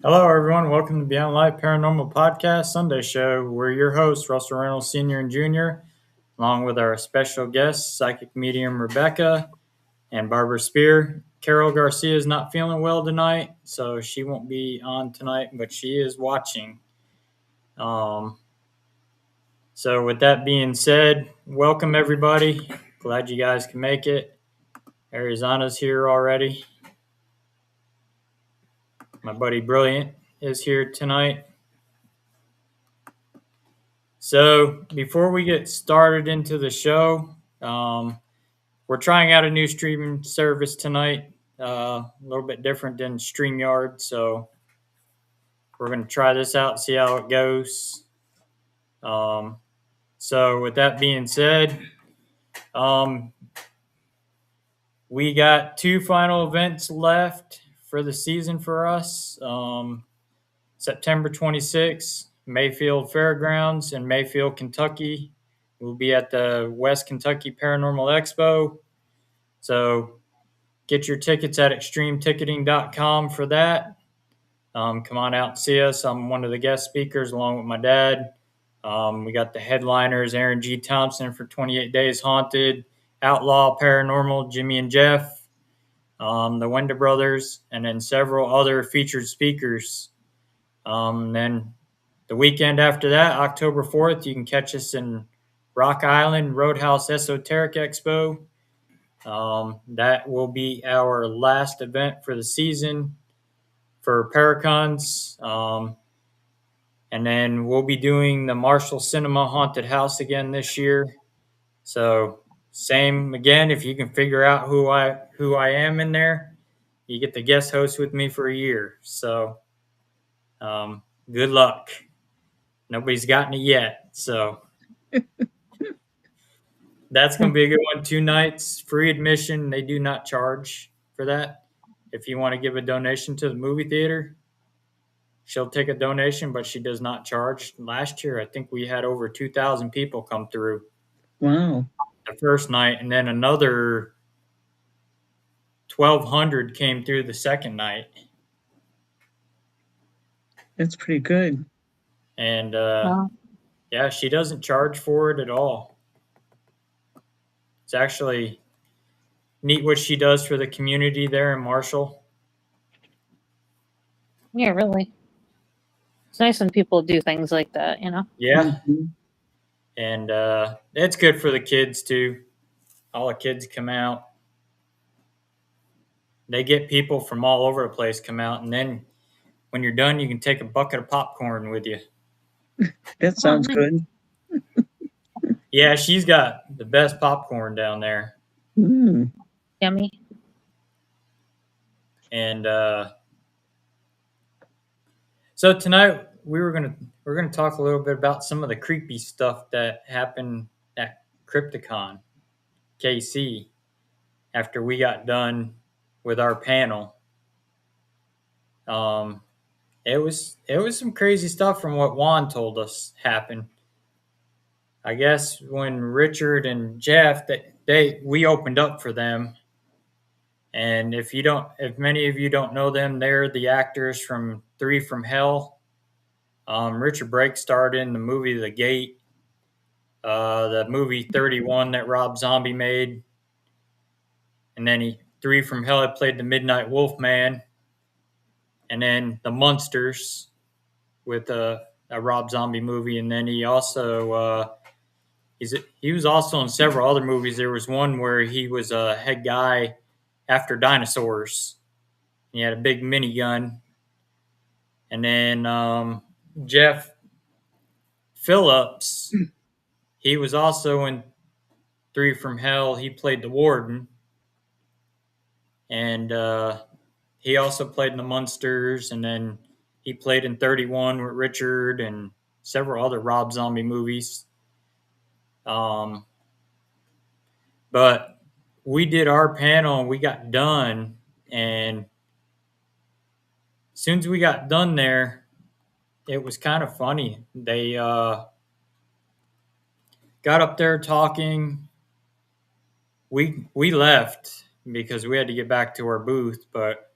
Hello, everyone. Welcome to Beyond Life Paranormal Podcast Sunday Show. We're your hosts, Russell Reynolds Sr. and Jr., along with our special guests, psychic medium Rebecca and Barbara Spear. Carol Garcia is not feeling well tonight, so she won't be on tonight, but she is watching. So with that being said, welcome everybody. Glad you guys can make it. Arizona's here already. My buddy Brilliant is here tonight. So before we get started into the show, we're trying out a new streaming service tonight, a little bit different than StreamYard. So we're going to try this out, see how it goes. So with that being said, we got two final events left for the season for us. September 26th, Mayfield Fairgrounds in Mayfield, Kentucky. We'll be at the West Kentucky Paranormal Expo. So get your tickets at extremeticketing.com for that. Come on out and see us. I'm one of the guest speakers along with my dad. We got the headliners, Aaron G. Thompson for 28 Days Haunted, Outlaw Paranormal, Jimmy and Jeff, the Wender Brothers, and then several other featured speakers. Then the weekend after that, October 4th, you can catch us in Rock Island Roadhouse Esoteric Expo. That will be our last event for the season for Paracons. And then we'll be doing the Marshall Cinema Haunted House again this year. So same again, if you can figure out who I am in there, you get the guest host with me for a year. So good luck. Nobody's gotten it yet. So that's going to be a good one. 2 nights, free admission. They do not charge for that. If you want to give a donation to the movie theater, she'll take a donation, but she does not charge. Last year, I think we had over 2,000 people come through. Wow. The first night, and then another 1,200 came through the second night. That's pretty good. And Wow. yeah, she doesn't charge for it at all. It's actually neat what she does for the community there in Marshall. Yeah, really. It's nice when people do things like that, Yeah, Mhm. and it's good for the kids too. All the kids come out. They get people from all over the place come out, and then when you're done, you can take a bucket of popcorn with you. That sounds nice. good. Yeah, she's got the best popcorn down there. Mm. Yummy. And so tonight we're gonna talk a little bit about some of the creepy stuff that happened at Crypticon KC after we got done with our panel. Um, it was some crazy stuff from what Juan told us happened. I guess when Richard and Jeff we opened up for them, and if many of you don't know them, they're the actors from Three from Hell. Richard Brake starred in the movie The Gate, the movie 31 that Rob Zombie made, and then Three from Hell he played the Midnight Wolfman, and then The Munsters with a Rob Zombie movie, and then he was also in several other movies. There was one where he was a head guy after dinosaurs. He had a big minigun, and then Jeff Phillips, he was also in Three from Hell. He played the warden, and he also played in the Munsters, and then he played in 31 with Richard and several other Rob Zombie movies. But we did our panel and we got done, and as soon as we got done there, it was kind of funny. They got up there talking. We left because we had to get back to our booth, but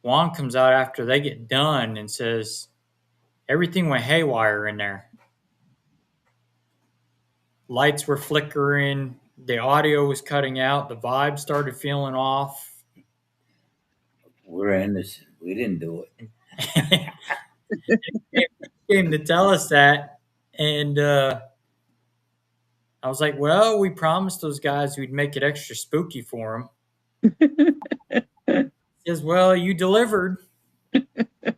Juan comes out after they get done and says everything went haywire in there. Lights were flickering, the audio was cutting out, the vibe started feeling off. We're innocent. We didn't do it. He came to tell us that, and I was like, well, we promised those guys we'd make it extra spooky for them. He says, well, you delivered. And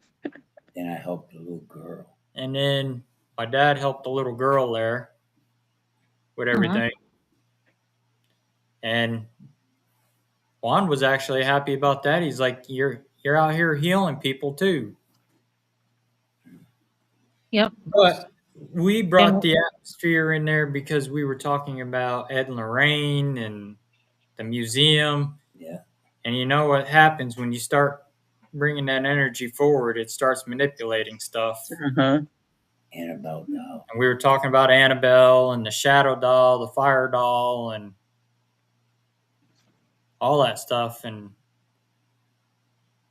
I helped the little girl. And then my dad helped the little girl there with everything. And Juan was actually happy about that. He's like, you're out here healing people too. Yep. But we brought the atmosphere in there because we were talking about Ed and Lorraine and the museum. Yeah. And you know what happens when you start bringing that energy forward? It starts manipulating stuff. Uh-huh. Annabelle doll. And we were talking about Annabelle and the shadow doll, the fire doll, and all that stuff. And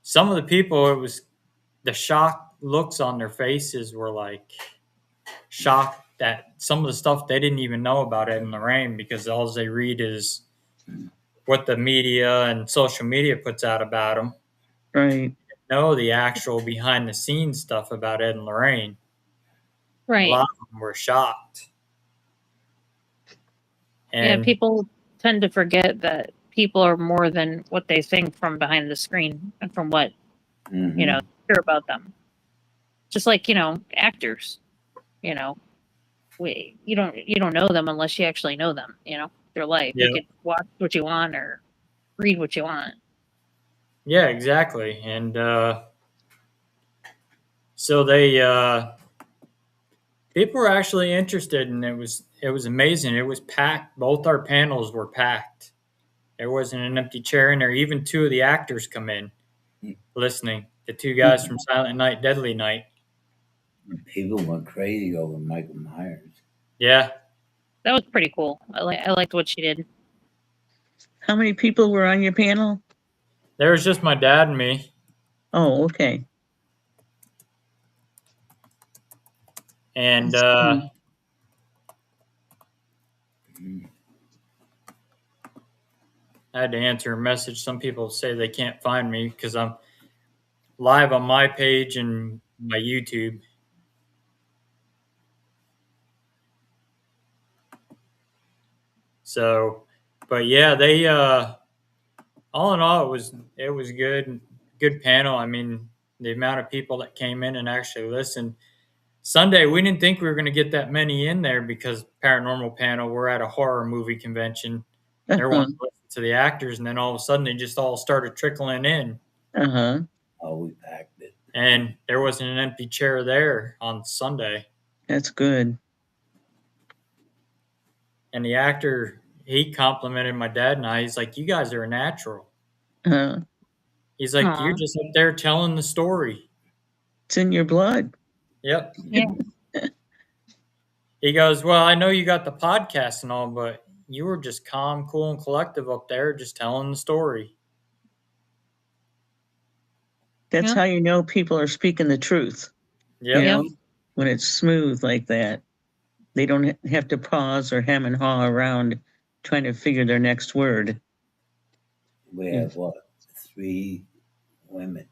some of the people, it was the shock looks on their faces were like shocked that some of the stuff they didn't even know about Ed and Lorraine, because all they read is what the media and social media puts out about them. Right. Know the actual behind the scenes stuff about Ed and Lorraine. Right. A lot of them were shocked. And yeah, people tend to forget that people are more than what they think from behind the screen and from what hear about them. Just like actors, you don't know them unless you actually know them. Their life. Yeah. You could watch what you want or read what you want. Yeah, exactly. And so they people were actually interested, and it was amazing. It was packed. Both our panels were packed. There wasn't an empty chair in there. Even two of the actors come in listening. The two guys from Silent Night, Deadly Night. People went crazy over Michael Myers. Yeah. That was pretty cool. I liked what she did. How many people were on your panel? There was just my dad and me. Oh, okay. And Mm. I had to answer a message. Some people say they can't find me because I'm live on my page and my YouTube. So, but yeah, they all in all it was good panel. I mean, the amount of people that came in and actually listened. Sunday, we didn't think we were going to get that many in there because Paranormal panel, we're at a horror movie convention. They're Uh-huh. wanting to listen to the actors, and then all of a sudden they just all started trickling in. Uh-huh. Oh, we packed it. And there wasn't an empty chair there on Sunday. That's good. And the actor, he complimented my dad and I. He's like, "You guys are a natural." Uh, He's like, "You're Aw. just up there telling the story." it's in your blood. Yep. Yeah. He goes, "Well, I know you got the podcast and all, but you were just calm, cool, and collective up there, just telling the story." That's Yeah. how you know people are speaking the truth. Yep. You know, when it's smooth like that. They don't have to pause or hem and haw around trying to figure their next word. We have what? 3 women.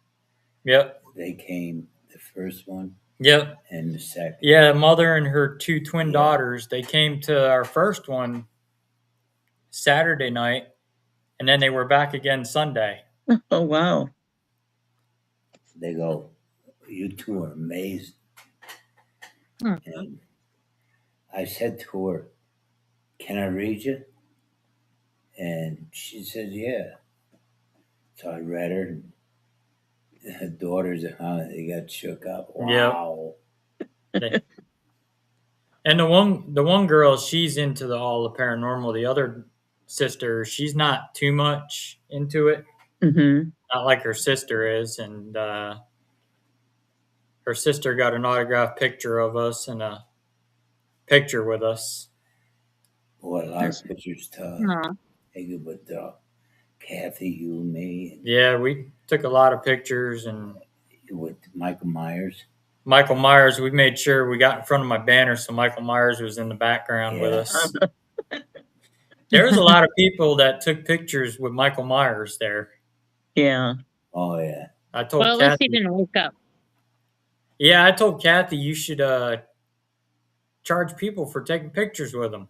Yep. They came, the first one Yep. and the second. Yeah, mother and her 2 twin Yeah. daughters, they came to our first one Saturday night, and then they were back again Sunday. Oh, wow. They go, "You two are amazing." Hmm. And I said to her, "Can I read you?" And she said, "Yeah." So I read her. And her daughters, they got shook up. Wow. They- and the one girl, she's into all the paranormal. The other sister, she's not too much into it. Mm-hmm. Not like her sister is. And her sister got an autographed picture of us and a picture with us. Boy, a lot of pictures to Aw. take it with Kathy, you, me, and Yeah, we took a lot of pictures, and with Michael Myers. Michael Myers, we made sure we got in front of my banner so Michael Myers was in the background with Yeah. us. There was a lot of people that took pictures with Michael Myers there. Yeah. Oh, yeah. I told Well, at least he Kathy. didn't wake up. Yeah, I told Kathy you should charge people for taking pictures with him.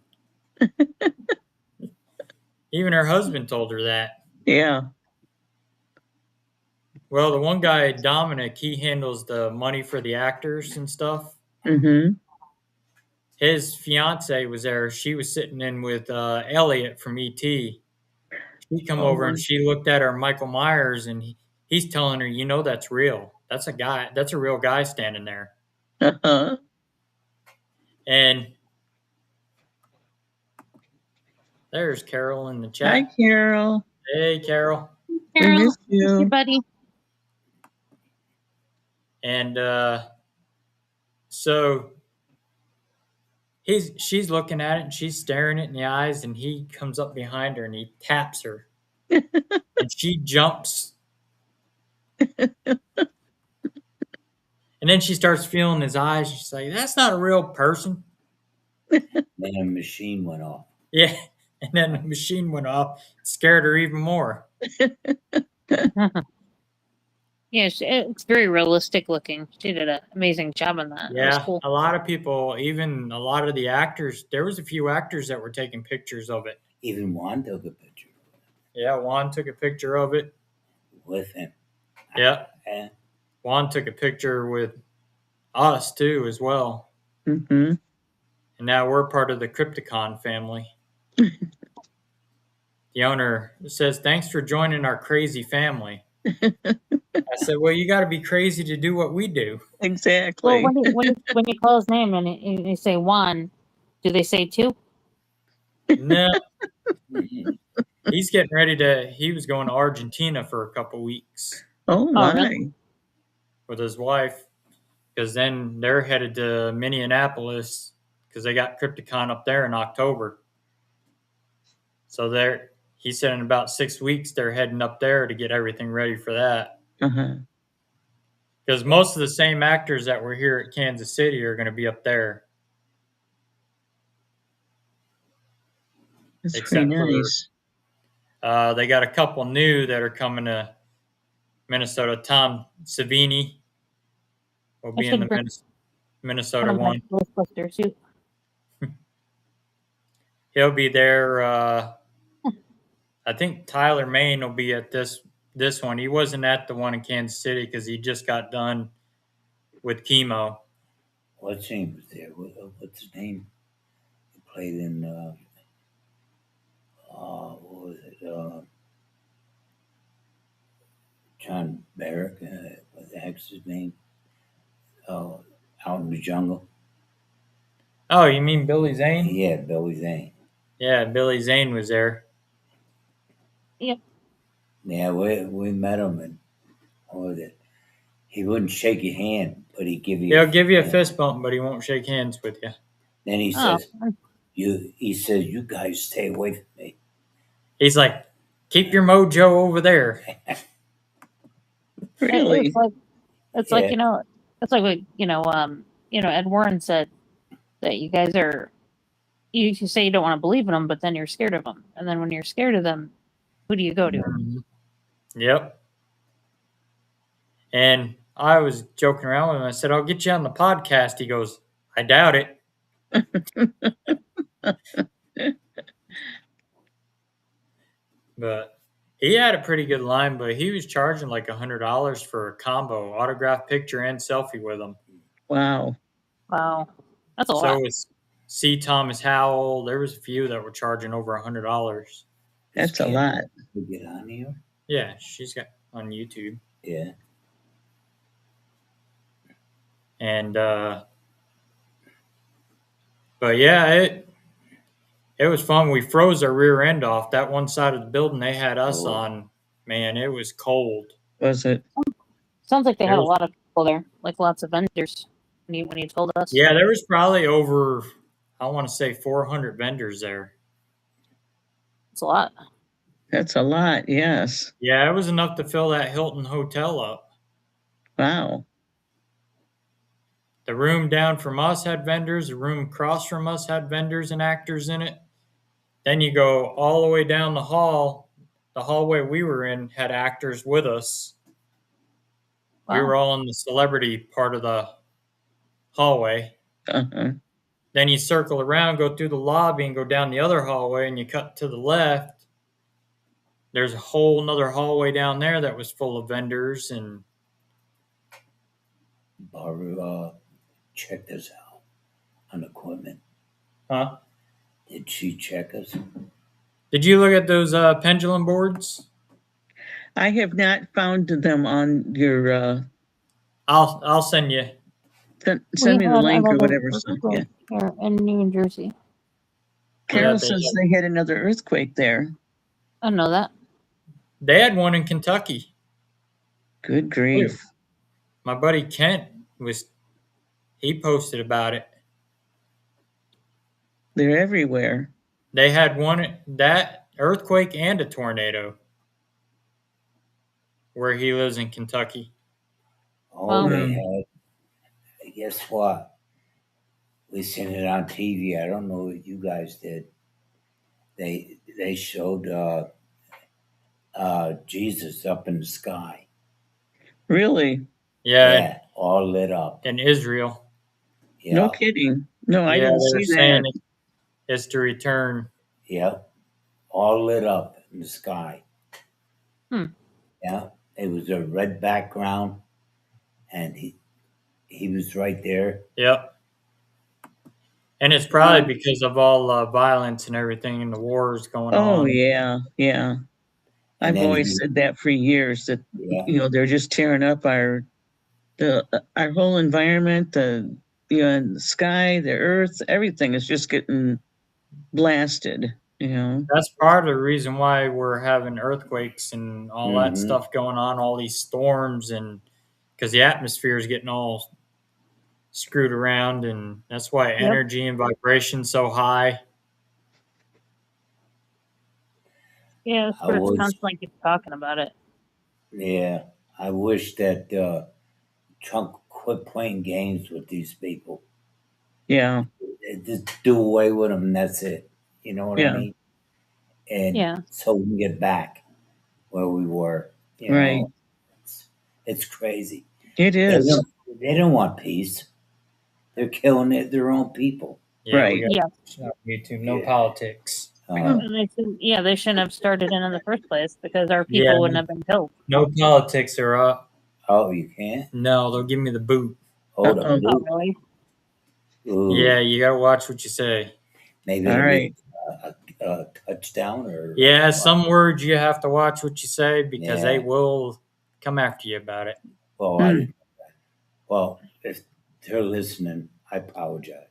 Even her husband told her that. Yeah. Well, the one guy, Dominic, he handles the money for the actors and stuff. Mm-hmm. His fiance was there. She was sitting in with Elliot from E.T. She come over and she looked at our Michael Myers, and he's telling her, "You know that's real. That's a guy. That's a real guy standing there." Uh-huh. And there's Carol in the Hi, chat. Carol. Hey, Carol. Carol, We miss miss you, you. buddy. And so she's looking at it and she's staring it in the eyes, and he comes up behind her and he taps her, and she jumps. And then she starts feeling his eyes. She's like, "That's not a real person." Then a machine went off. Yeah. And then the machine went off, scared her even more. Yeah, it's very realistic looking. She did an amazing job on that. That was Yeah, cool. a lot of people, even a lot of the actors, there was a few actors that were taking pictures of it. Even Juan took a picture Yeah, Juan took a picture of it. with him. Yeah, And Juan took a picture with us too as well. Mm-hmm. And now we're part of the Crypticon family. The owner says, "Thanks for joining our crazy family." I said, "Well, you got to be crazy to do what we do." Exactly. Well, when you call his name and you say Juan, do they say two? No, he's getting ready to, he was going to Argentina for a couple weeks Oh, my. really? with his wife, because then they're headed to Minneapolis because they got Crypticon up there in October. So he said in about 6 weeks they're heading up there to get everything ready for that. Uh-huh. Because most of the same actors that were here at Kansas City are going to be up there, That's pretty except nice. for they got a couple new that are coming to Minnesota. Tom Savini will I be in should the bring Minnesota one of my one. Ghostbusters too. He'll be there. I think Tyler Main will be at this one. He wasn't at the one in Kansas City because he just got done with chemo. What's his name was there? What's his name? He played in, what was it? John Barrick. What the heck's his name? Out in the Jungle. Oh, you mean Billy Zane? Yeah, Billy Zane. Yeah, Billy Zane was there. Yep. Yeah, we met him, and what was it? He wouldn't shake your hand, but he'd give you. He'll give you a fist bump, but he won't shake hands with you. Then he Oh, says, you guys stay away from me. He's like, keep your mojo over there. Really? It's Yeah. like it's like what Ed Warren said that you guys are. You say you don't want to believe in them, but then you're scared of them, and then when you're scared of them, who do you go to? Mhm. Yep. And I was joking around with him. I said, I'll get you on the podcast. He goes, I doubt it. But he had a pretty good line, but he was charging like $100 for a combo, autograph picture and selfie with him. Wow. Wow, that's a So lot. was C. Thomas Howell. There was a few that were charging over $100. That's a lot. We get on here. Yeah, she's got on YouTube. Yeah. And but yeah, it was fun. We froze our rear end off. That one side of the building they had us Oh. on, man, it was cold. Was it? Sounds like they had a There was- lot of people there, like lots of vendors. When he told us, Yeah, there was probably over, I want to say 400 vendors there. it's a lot. That's a lot. Yes. Yeah, it was enough to fill that Hilton hotel up. Wow. The room down from us had vendors. The room across from us had vendors and actors in it. Then you go all the way down the hall. The hallway we were in had actors with us. Wow. We were all in the celebrity part of the hallway. Uh-huh. Then you circle around, go through the lobby, and go down the other hallway, and you cut to the left. There's a whole nother hallway down there that was full of vendors, and Barbara checked us out on equipment. huh? Did she check us? Did you look at those pendulum boards? I have not found them on your I'll send you. send me the had link or another whatever. So, yeah. earthquake here in New Jersey. Carol Yeah, says they had another earthquake there. I know that. They had one in Kentucky. Good grief. My buddy Kent he posted about it. They're everywhere. They had one, that earthquake and a tornado where he lives in Kentucky. Oh, Wow. they had. Guess what? We seen it on TV. I don't know what you guys did. They showed Jesus up in the sky. Really? Yeah, all lit up. in Israel. Yeah, No kidding. No, I Yeah, didn't they were see saying that. it's to return. yeah, all lit up in the sky. Hmm. Yeah, it was a red background, and he was right there. Yep. And it's probably because of all violence and everything and the wars going on. Oh, yeah. Yeah. I've then always he- said that for years that, Yeah, they're just tearing up our whole environment, the sky, the earth, everything is just getting blasted, That's part of the reason why we're having earthquakes and all that Mhm. stuff going on, all these storms, and because the atmosphere is getting all screwed around, and that's why energy and vibration so high. Yeah, the I spirits was, constantly keep talking about it. yeah, I wish that Trump quit playing games with these people. Yeah. Just do away with them. And that's it. You know what I Yeah. mean? And Yeah. so we can get back where we were. You Right. know, it's crazy. It They is. don't, they don't want peace. They're killing their own people. Yeah, Right. we got Yeah. YouTube. No Yeah. politics. And they shouldn't have started in the first place because our Yeah, people wouldn't have been killed. no politics are up. Oh, you can't? No, they'll give me the boot. Oh, the Uh-oh. Oh, boot. really? Ooh, Yeah, you gotta watch what you say. maybe All it'll right. be a touchdown or. Yeah, some words you have to watch what you say because they Yeah. will come after you about it. Well, I didn't. Well, if they're listening, I apologize.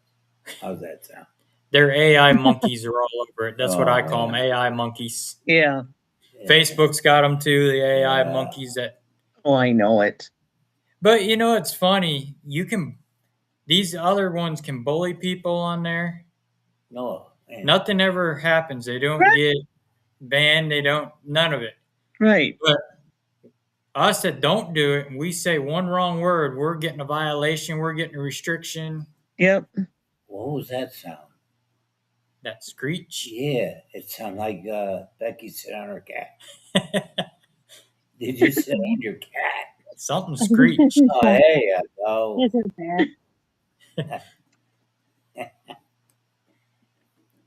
How's that sound? Their AI monkeys are all over it. That's what I call them, yeah. AI monkeys. Yeah. Facebook's got them too, the AI Yeah. monkeys that. Oh, I know it. But you know, it's funny. These other ones can bully people on there. No. Man. Nothing ever happens. They don't get banned. None of it. Right. But us that don't do it, and we say one wrong word, we're getting a violation. We're getting a restriction. Yep. What was that sound? That screech. Yeah, it sounded like Becky sit on her cat. Did you sit on your cat? Something screech. Oh, there you go. Isn't there?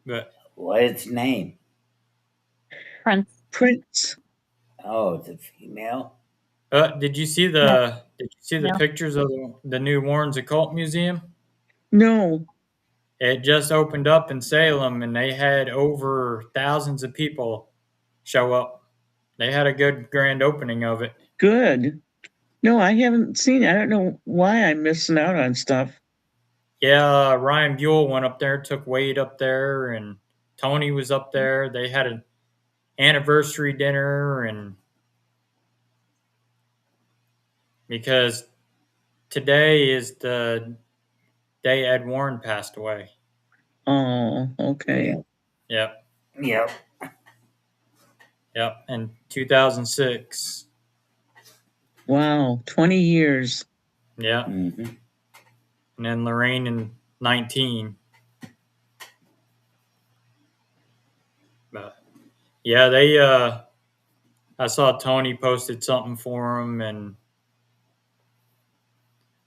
But What's its name? Prince. Prince. Oh, it's a female. did you see the No. pictures of the new Warren's Occult Museum? No. It just opened up in Salem, and they had over thousands of people show up. They had a good grand opening of it. Good. No, I haven't seen it. I don't know why I'm missing out on stuff. Yeah, Ryan Buell went up there, took Wade up there, and Tony was up there. They had an anniversary dinner, and because today is the day Ed Warren passed away. Oh, okay. Yep, Yep. yep, in 2006. Wow. 20 years. Yeah, Mm-hmm. and then Lorraine in 19. But yeah, they I saw Tony posted something for him, and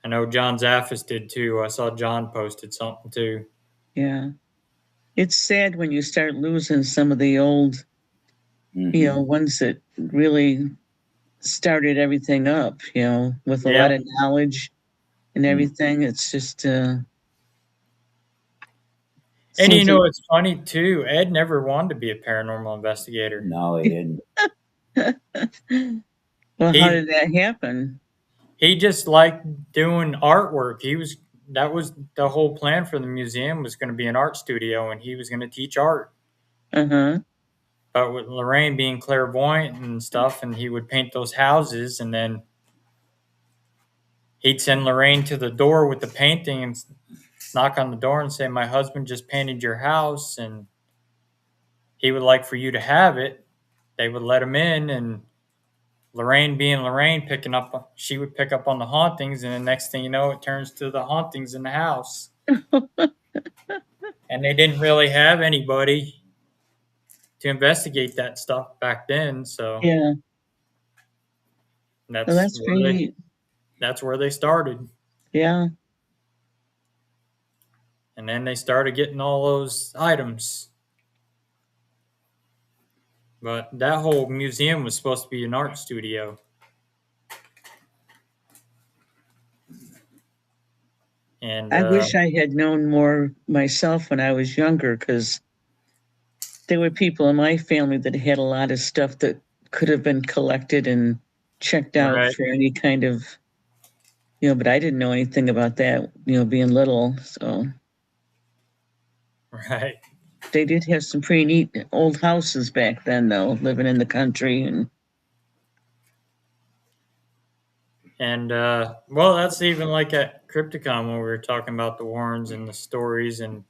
I know John Zaffis did too. I saw John posted something too. Yeah. It's sad when you start losing some of the old, Mm-hmm. ones that really started everything up, with a lot of knowledge and everything. It's just And you seems know, it's funny too. Ed never wanted to be a paranormal investigator. No, he didn't. well, He- how did that happen? He just liked doing artwork. That was the whole plan for the museum, was going to be an art studio, and he was going to teach art. Uh-huh. But with Lorraine being clairvoyant and stuff, and he would paint those houses, and then he'd send Lorraine to the door with the painting and knock on the door and say, "My husband just painted your house, and he would like for you to have it." They would let him in, and Lorraine being Lorraine, she would pick up on the hauntings, and the next thing you know, it turns to the hauntings in the house. And they didn't really have anybody to investigate that stuff back then, so Yeah. that's Well, that's where they, great. that's where they started. Yeah. And then they started getting all those items. But that whole museum was supposed to be an art studio. And I wish I had known more myself when I was younger, because there were people in my family that had a lot of stuff that could have been collected and checked out Right. for any kind of, but I didn't know anything about that, being little. So right. they did have some pretty neat old houses back then, though, living in the country. And well, that's even like at Crypticon when we were talking about the Warrens and the stories, and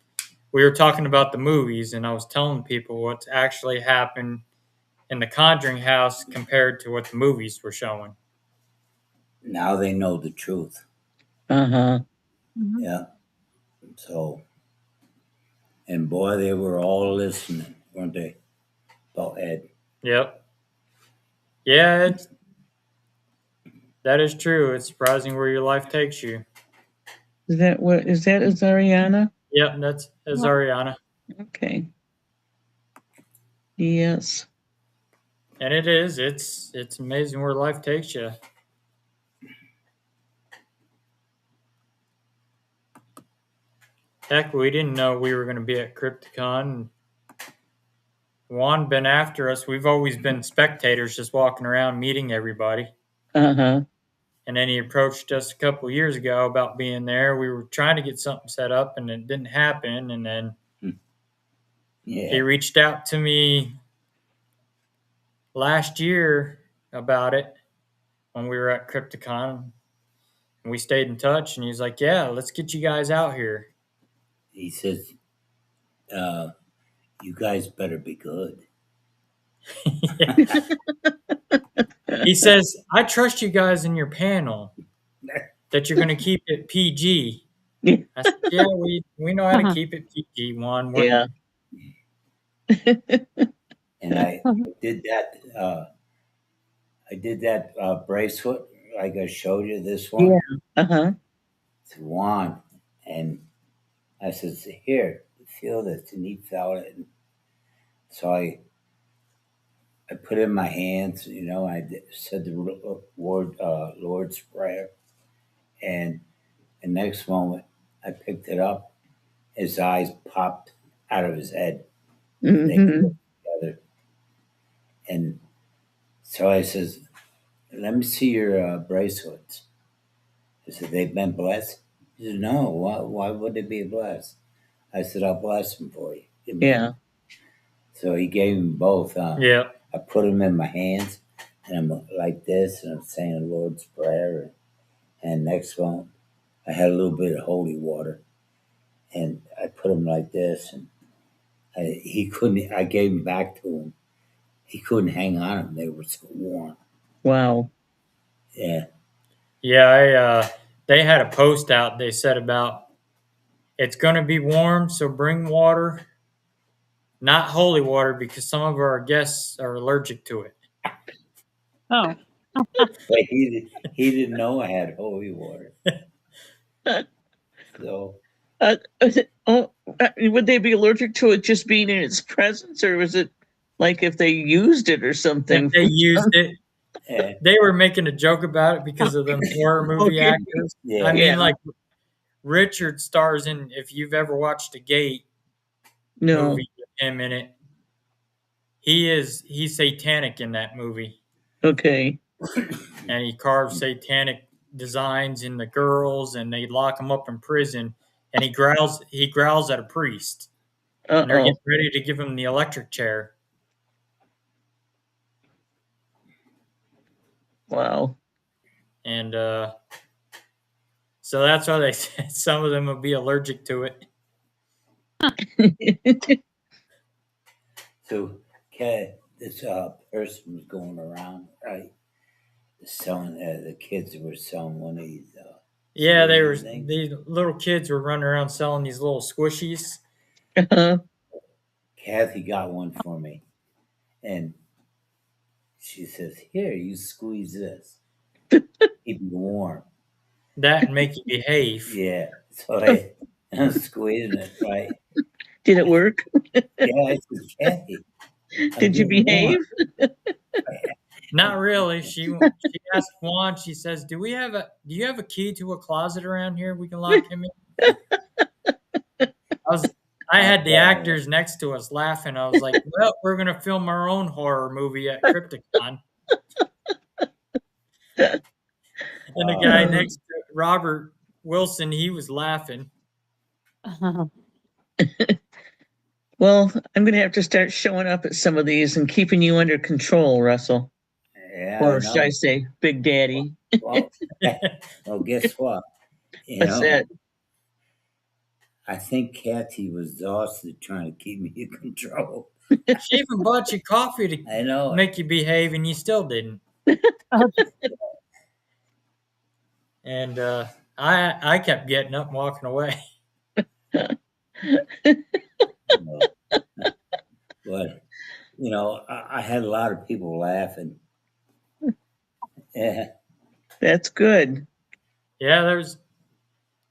we were talking about the movies, and I was telling people what's actually happened in the Conjuring house compared to what the movies were showing. Now they know the truth. Uh-huh. Mhm. Yeah. So, and boy, they were all listening, weren't they? About Ed. Yep. Yeah, that is true. It's surprising where your life takes you. Is that what is that Ariana? Yep, that's Ariana. Okay. Yes. And it is. It's amazing where life takes you. Heck, we didn't know we were going to be at Crypticon. Juan been after us. We've always been spectators, just walking around meeting everybody. Uh-huh. And then he approached us a couple years ago about being there. We were trying to get something set up, and it didn't happen. And then he Yeah. reached out to me last year about it when we were at Crypticon. And we stayed in touch, and he was like, "Yeah, let's get you guys out here." He says, you guys better be good. He says, "I trust you guys in your panel that you're going to keep it PG." Yeah. I said, "Yeah, we know how to keep it PG, Juan. Yeah. And I did that. I did that bracelet, like I showed you. This one. Yeah. Uh-huh. To Juan, and I said, "Here, feel this," and he felt it. And so I put it in my hands. Said the word Lord's Prayer, and the next moment I picked it up. His eyes popped out of his head. They Mm-hmm. clicked together, and so I says, "Let me see your bracelets." I said, "They've been blessed." He said, "No. Why would they be blessed?" I said, "I'll bless them for you." Yeah. So he gave them both. Yeah. I put them in my hands, and I'm like this, and I'm saying the Lord's Prayer. And next one, I had a little bit of holy water, and I put them like this, and he couldn't. I gave them back to him. He couldn't hang on them; they were so warm. Wow. Yeah, Yeah, they had a post out. They said about it's going to be warm, so bring water, not holy water, because some of our guests are allergic to it. Oh. but he didn't know I had holy water. So Would they be allergic to it just being in its presence, or was it like if they used it or If something? they used it, yeah, they were making a joke about it because of them horror movie Okay. actors. yeah. I mean, Yeah. like Richard stars in. If you've ever watched a Gate No. movie with him in it, he's satanic in that movie, Okay. and he carves satanic designs in the girls, and they lock him up in prison, and he growls at a priest, and they're Uh-oh. getting ready to give him the electric chair. Wow. And so that's why they said some of them will be allergic to it. So, this person was going around, right? Selling the kids were selling one of these. Yeah, things. these little kids were running around selling these little squishies. Uh-huh. Kathy got one for me, and she says, "Here, you squeeze this, keep you warm." That and make you behave. Yeah, so I'm squeezing it, right? Did it work? Yeah, I said, "Kathy, I'm Did you getting behave? warm." Not really. She asked Juan. She says, "Do you have a key to a closet around here we can lock him in?" I had the actors next to us laughing. I was like, "Well, we're gonna film our own horror movie at Crypticon." And the guy next to Robert Wilson, he was laughing. Well, I'm going to have to start showing up at some of these and keeping you under control, Russell. Yeah, Or I should I know. say, Big Daddy? Well, well, guess what? What's that? I think Kathy was exhausted trying to keep me in control. She even bought you coffee to I know. make you behave, and you still didn't. Oh, And I kept getting up and walking away. No. But I had a lot of people laughing. Yeah. That's good. Yeah, there's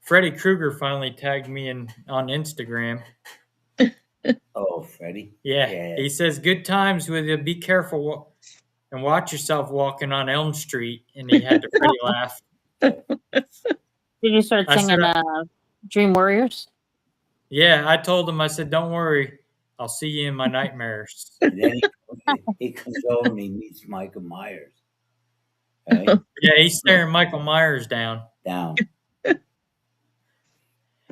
Freddy Krueger finally tagged me in on Instagram. Oh, Freddie. Yeah, Yeah. he says, "Good times with you. Be careful and watch yourself walking on Elm Street." And he had the Freddy laugh. did you start I said, singing Dream Warriors? "Yeah." I told him, I said, "Don't worry, I'll see you in my nightmares." And then he comes over and he meets Michael Myers. Right? Yeah, he's staring Michael Myers down. Down.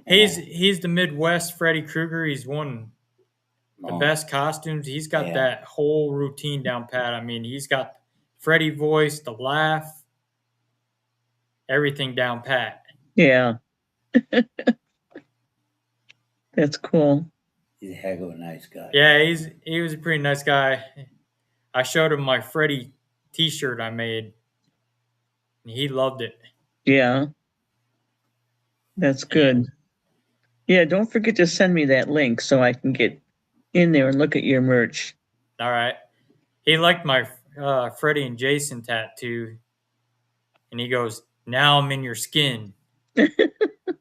He's the Midwest Freddy Krueger. He's won the Oh, best costumes. He's got Yeah. that whole routine down pat. I mean, he's got Freddy voice, the laugh, everything down pat. Yeah. That's cool. he's a heck of a nice guy. Yeah, he was a pretty nice guy. I showed him my Freddy T-shirt I made, and he loved it. Yeah. That's good. Yeah, don't forget to send me that link so I can get in there and look at your merch. All right. He liked my Freddy and Jason tattoo, and he goes, "Now I'm in your skin."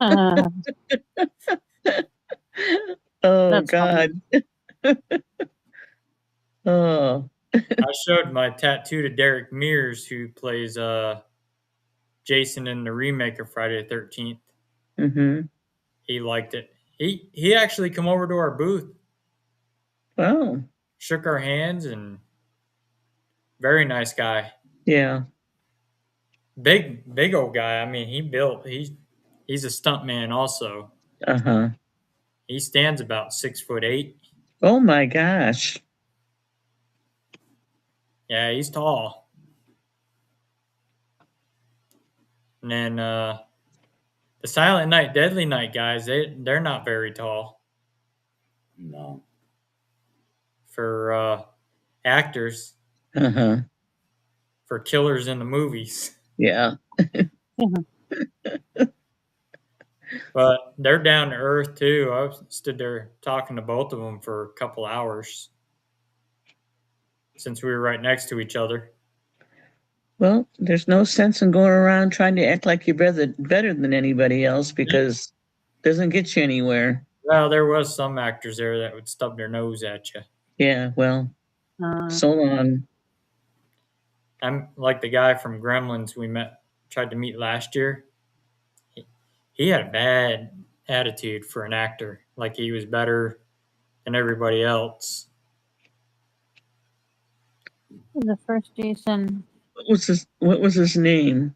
Uh, Oh That's God. Oh. I showed my tattoo to Derek Mears, who plays Jason in the remake of Friday the 13th. Mm-hmm. He liked it. He actually come over to our booth, Wow. shook our hands, and very nice guy. Yeah. Big old guy. I mean, he's a stunt man also. Uh-huh. He stands about 6'8". Oh my gosh. Yeah, he's tall. And then the Silent Night, Deadly Night guys, they're not very tall No. for actors, Uh-huh. for killers in the movies. Yeah. But they're down to earth too. I stood there talking to both of them for a couple hours since we were right next to each other. Well, there's no sense in going around trying to act like you're better than anybody else because it doesn't get you anywhere. Well, there was some actors there that would stub their nose at you. Yeah, well, uh, so long. I'm like the guy from Gremlins we tried to meet last year. He had a bad attitude for an actor, like he was better than everybody else. the first Jason. What was his name?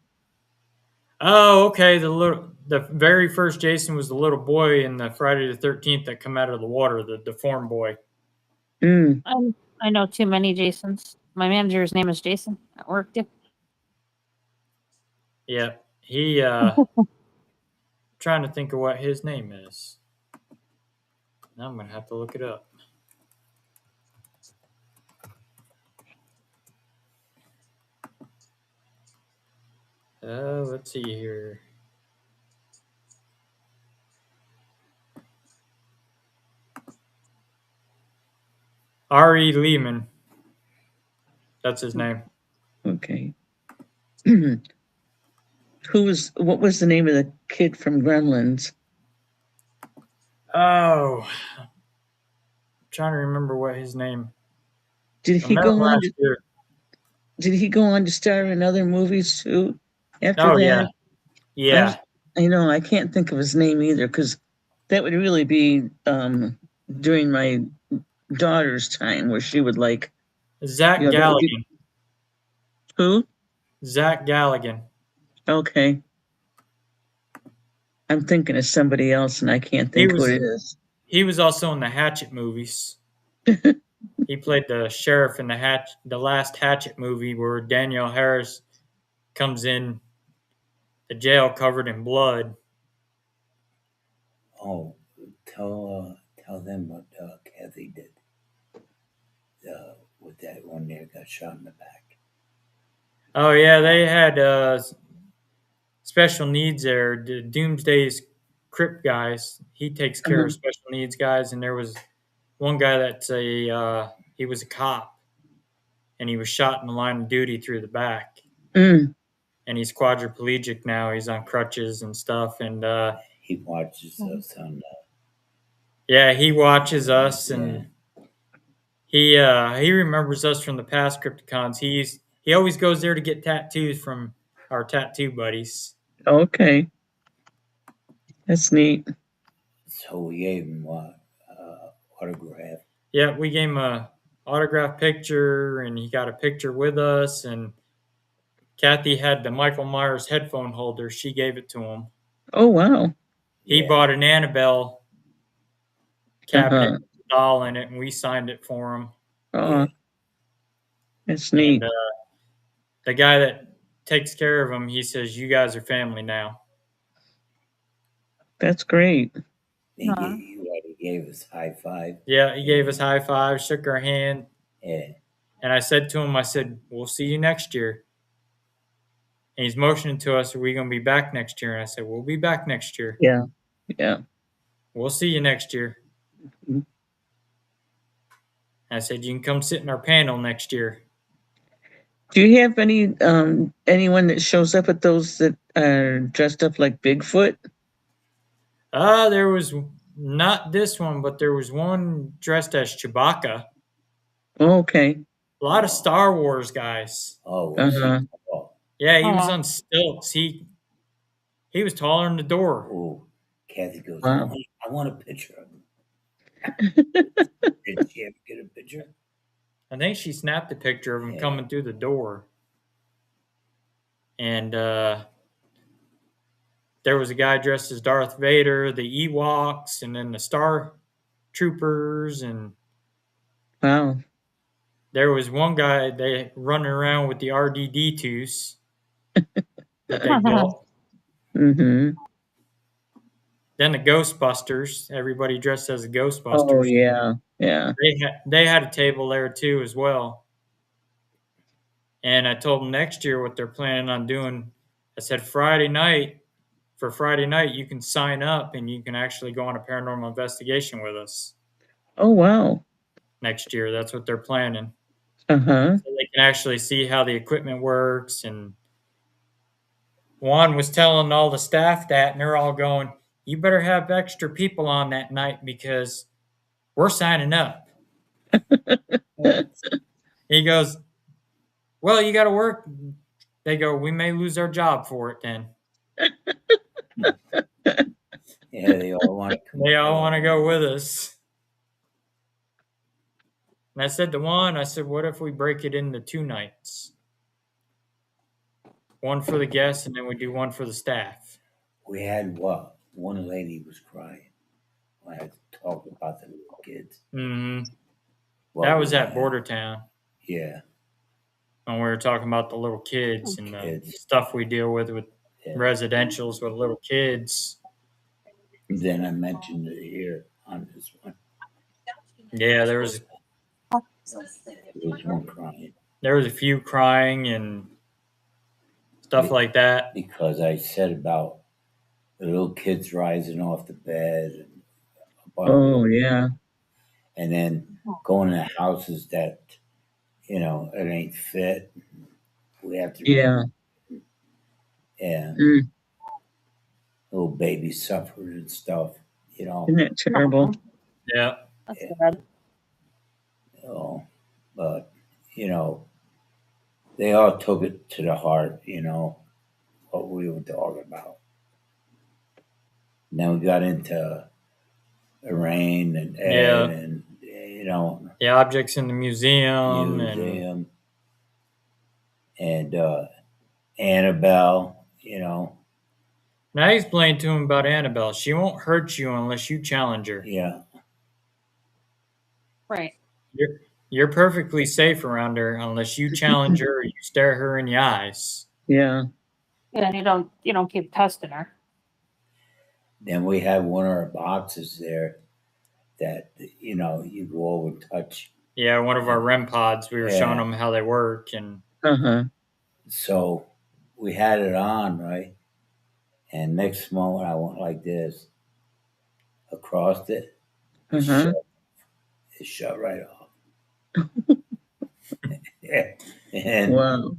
Oh, okay. The very first Jason was the little boy in the Friday the 13th that come out of the water, the deformed boy. Mm. I know too many Jasons. My manager's name is Jason at work too. Yeah, he. Trying to think of what his name is. Now I'm gonna have to look it up. Let's see here. R.E. Lehman. That's his name. Okay. What was the name of the kid from Gremlins? Oh, I'm trying to remember what his name. Did I he met go him on last to, year. did he go on to star in other movies too after Oh that? yeah. I know, I can't think of his name either because that would really be during my daughter's time where she would like, Zach that would be, Galligan. who? Zach Galligan. Okay. I'm thinking of somebody else and I can't think who it is. He was also in the Hatchet movies. He played the sheriff in the last Hatchet movie where Danielle Harris comes in the jail covered in blood. Oh, tell them what Kathy did. with that one there got shot in the back. Oh yeah, they had special needs there. The Doomsday's Crip guys. He takes care of special needs guys, and there was one guy that's he was a cop, and he was shot in the line of duty through the back, Mm. and he's quadriplegic now. He's on crutches and stuff, and He watches us on. yeah, he watches us, and he remembers us from the past Crypticons. He always goes there to get tattoos from our tattoo buddies. Okay. That's neat. So we gave him autograph. Yeah, we gave him a autograph picture, and he got a picture with us. And Kathy had the Michael Myers headphone holder. She gave it to him. Oh, wow. He Yeah. bought an Annabelle cabinet Uh-huh. doll in it, and we signed it for him. Oh, that's neat. And the guy that takes care of him, he says, "You guys are family now." That's great. He gave us high five. Yeah, he gave us high five, shook our hand. Yeah. And I said to him, I said, "We'll see you next year." And he's motioning to us, "Are we going to be back next year?" And I said, "We'll be back next year. Yeah. Yeah. We'll see you next year." Mhm. I said, "You can come sit in our panel next year." Do you have anyone that shows up at those that are dressed up like Bigfoot? There was not this one, but there was one dressed as Chewbacca. Oh, okay. A lot of Star Wars guys. Oh, was he? Uh-huh. Oh, Yeah, he was on stilts. He was taller than the door. oh. Kathy goes, Wow. I want a picture of him. Did she ever get a picture? I think she snapped a picture of him Yeah. coming through the door. And there was a guy dressed as Darth Vader, the Ewoks, and then the Star Troopers. And Wow. there was one guy they running around with the RDD2s that they built. Mm-hmm. Then the Ghostbusters, everybody dressed as the Ghostbusters. Oh, yeah. Yeah. They had a table there too as well. And I told them next year what they're planning on doing. I said Friday night, you can sign up and you can actually go on a paranormal investigation with us Oh, wow. next year. That's what they're planning. Uh-huh. So they can actually see how the equipment works. And Juan was telling all the staff that, and they're all going, "You better have extra people on that night because we're signing up." He goes, "Well, you got to work." They go, "We may lose our job for it then." Yeah, they all want to come. They all want to go with us. And I said to Juan, I said, "What if we break it into 2 nights? One for the guests, and then we do one for the staff." We had what? One lady was crying. I had to talk about the little kids. Mm-hmm. What That was we at had. Border Town. Yeah. When we were talking about the little kids and the Kids. stuff we deal with Yeah. residentials with little kids. Then I mentioned it here on this one. Yeah, there was one crying. There was a few crying and stuff like that. Because I said about the little kids rising off the bed. And Oh, yeah. And then going to houses that, it ain't fit. We have to. Yeah. Yeah. Mm. Little babies suffering and stuff, Isn't that terrible? Yeah. That's Yeah. bad. But, they all took it to the heart, what we were talking about. And then we got into Rain and Ed Yeah. and, The objects in the museum. And Annabelle, And I explained to him about Annabelle. She won't hurt you unless you challenge her. Yeah. Right. You're perfectly safe around her unless you challenge her or you stare her in the eyes. Yeah. Yeah, and you don't keep testing her. Then we had one of our boxes there that, you go over and touch. Yeah, one of our REM pods. We were showing Yeah. them how they work, and Uh-huh. So we had it on, right? And next moment I went like this across it. Uh-huh. It shut right off. Yeah. And Wow.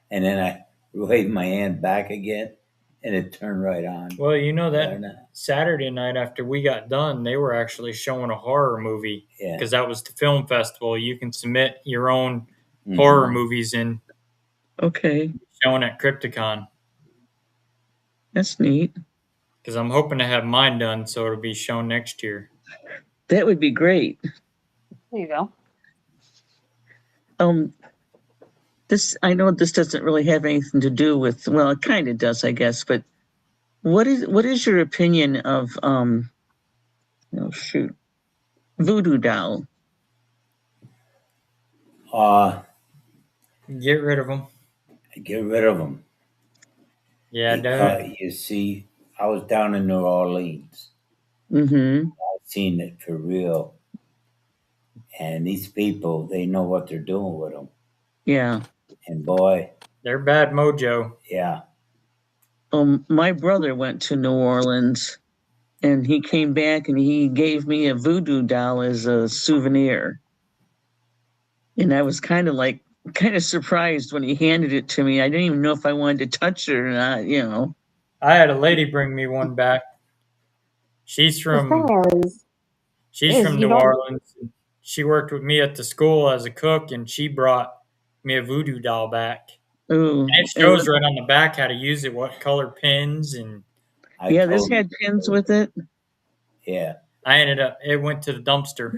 and then I waved my hand back again, and it turned right on. well, you know Better that not. Saturday night after we got done, they were actually showing a horror movie Yeah. because that was the film festival. You can submit your own Mhm. horror movies in Okay. showing at Crypticon That's neat. because I'm hoping to have mine done so it'll be shown next year. That would be great. There you go. This I know this doesn't really have anything to do with, well, it kind of does, I guess, but what is your opinion of oh shoot, voodoo doll? Get rid of them. Get rid of them. Yeah, Because you see, I was down in New Orleans. Mm-hmm. I've seen it for real. And these people, they know what they're doing with them. Yeah. And boy, they're bad mojo. yeah. My brother went to New Orleans and he came back and he gave me a voodoo doll as a souvenir. And I was kind of surprised when he handed it to me. I didn't even know if I wanted to touch it or not, you know. I had a lady bring me one back. She's The from thing is you New don't. Orleans. She worked with me at the school as a cook, and she brought me a voodoo doll back. Ooh. And it shows right on the back how to use it, what color pins, and Yeah, this had pins with it. Yeah. it went to the dumpster.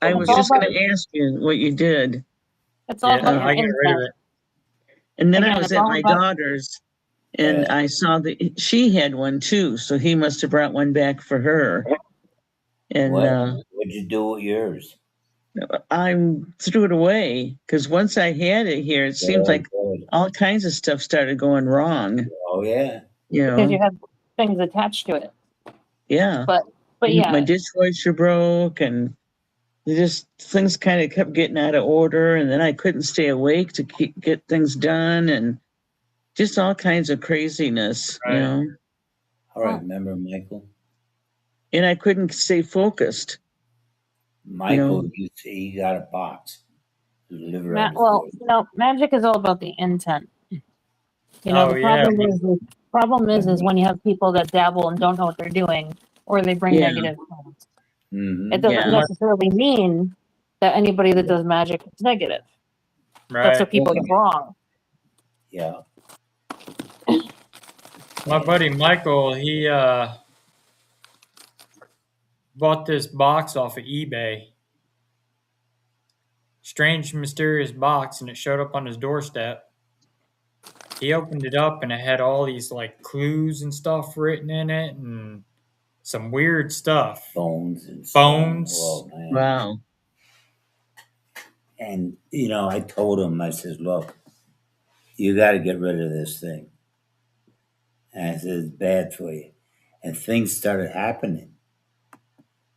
I was just going to ask you what you did. It's all about your I got rid of intent. it. And then I Again, was it's at all my about. daughter's and I saw that she had one too. So he must have brought one back for her. And What'd you do with yours? I threw it away because once I had it here, it seemed like all kinds of stuff started going wrong. Oh yeah. You Because you know, have things attached to it. yeah. But My yeah, dishwasher broke and just things kind of kept getting out of order. And then I couldn't stay awake to get things done and just all kinds of craziness, you Right. know. All right, remember Michael? And I couldn't stay focused. Michael, you see, he got a box. Delivered on his well, door. magic is all about the intent. You know, Oh, the yeah. problem is when you have people that dabble and don't know what they're doing, or they bring Yeah. negative things. Mhm. It doesn't Yeah. necessarily mean that anybody that does magic is negative. That's what Right. people get wrong. Yeah. My buddy Michael, he bought this box off of eBay. Strange, mysterious box, and it showed up on his doorstep. He opened it up, and it had all these like clues and stuff written in it, and some weird stuff. Bones and Bones. Oh, man. Wow. And I told him, I says, look, you got to get rid of this thing. And I said, it's bad for you. And things started happening.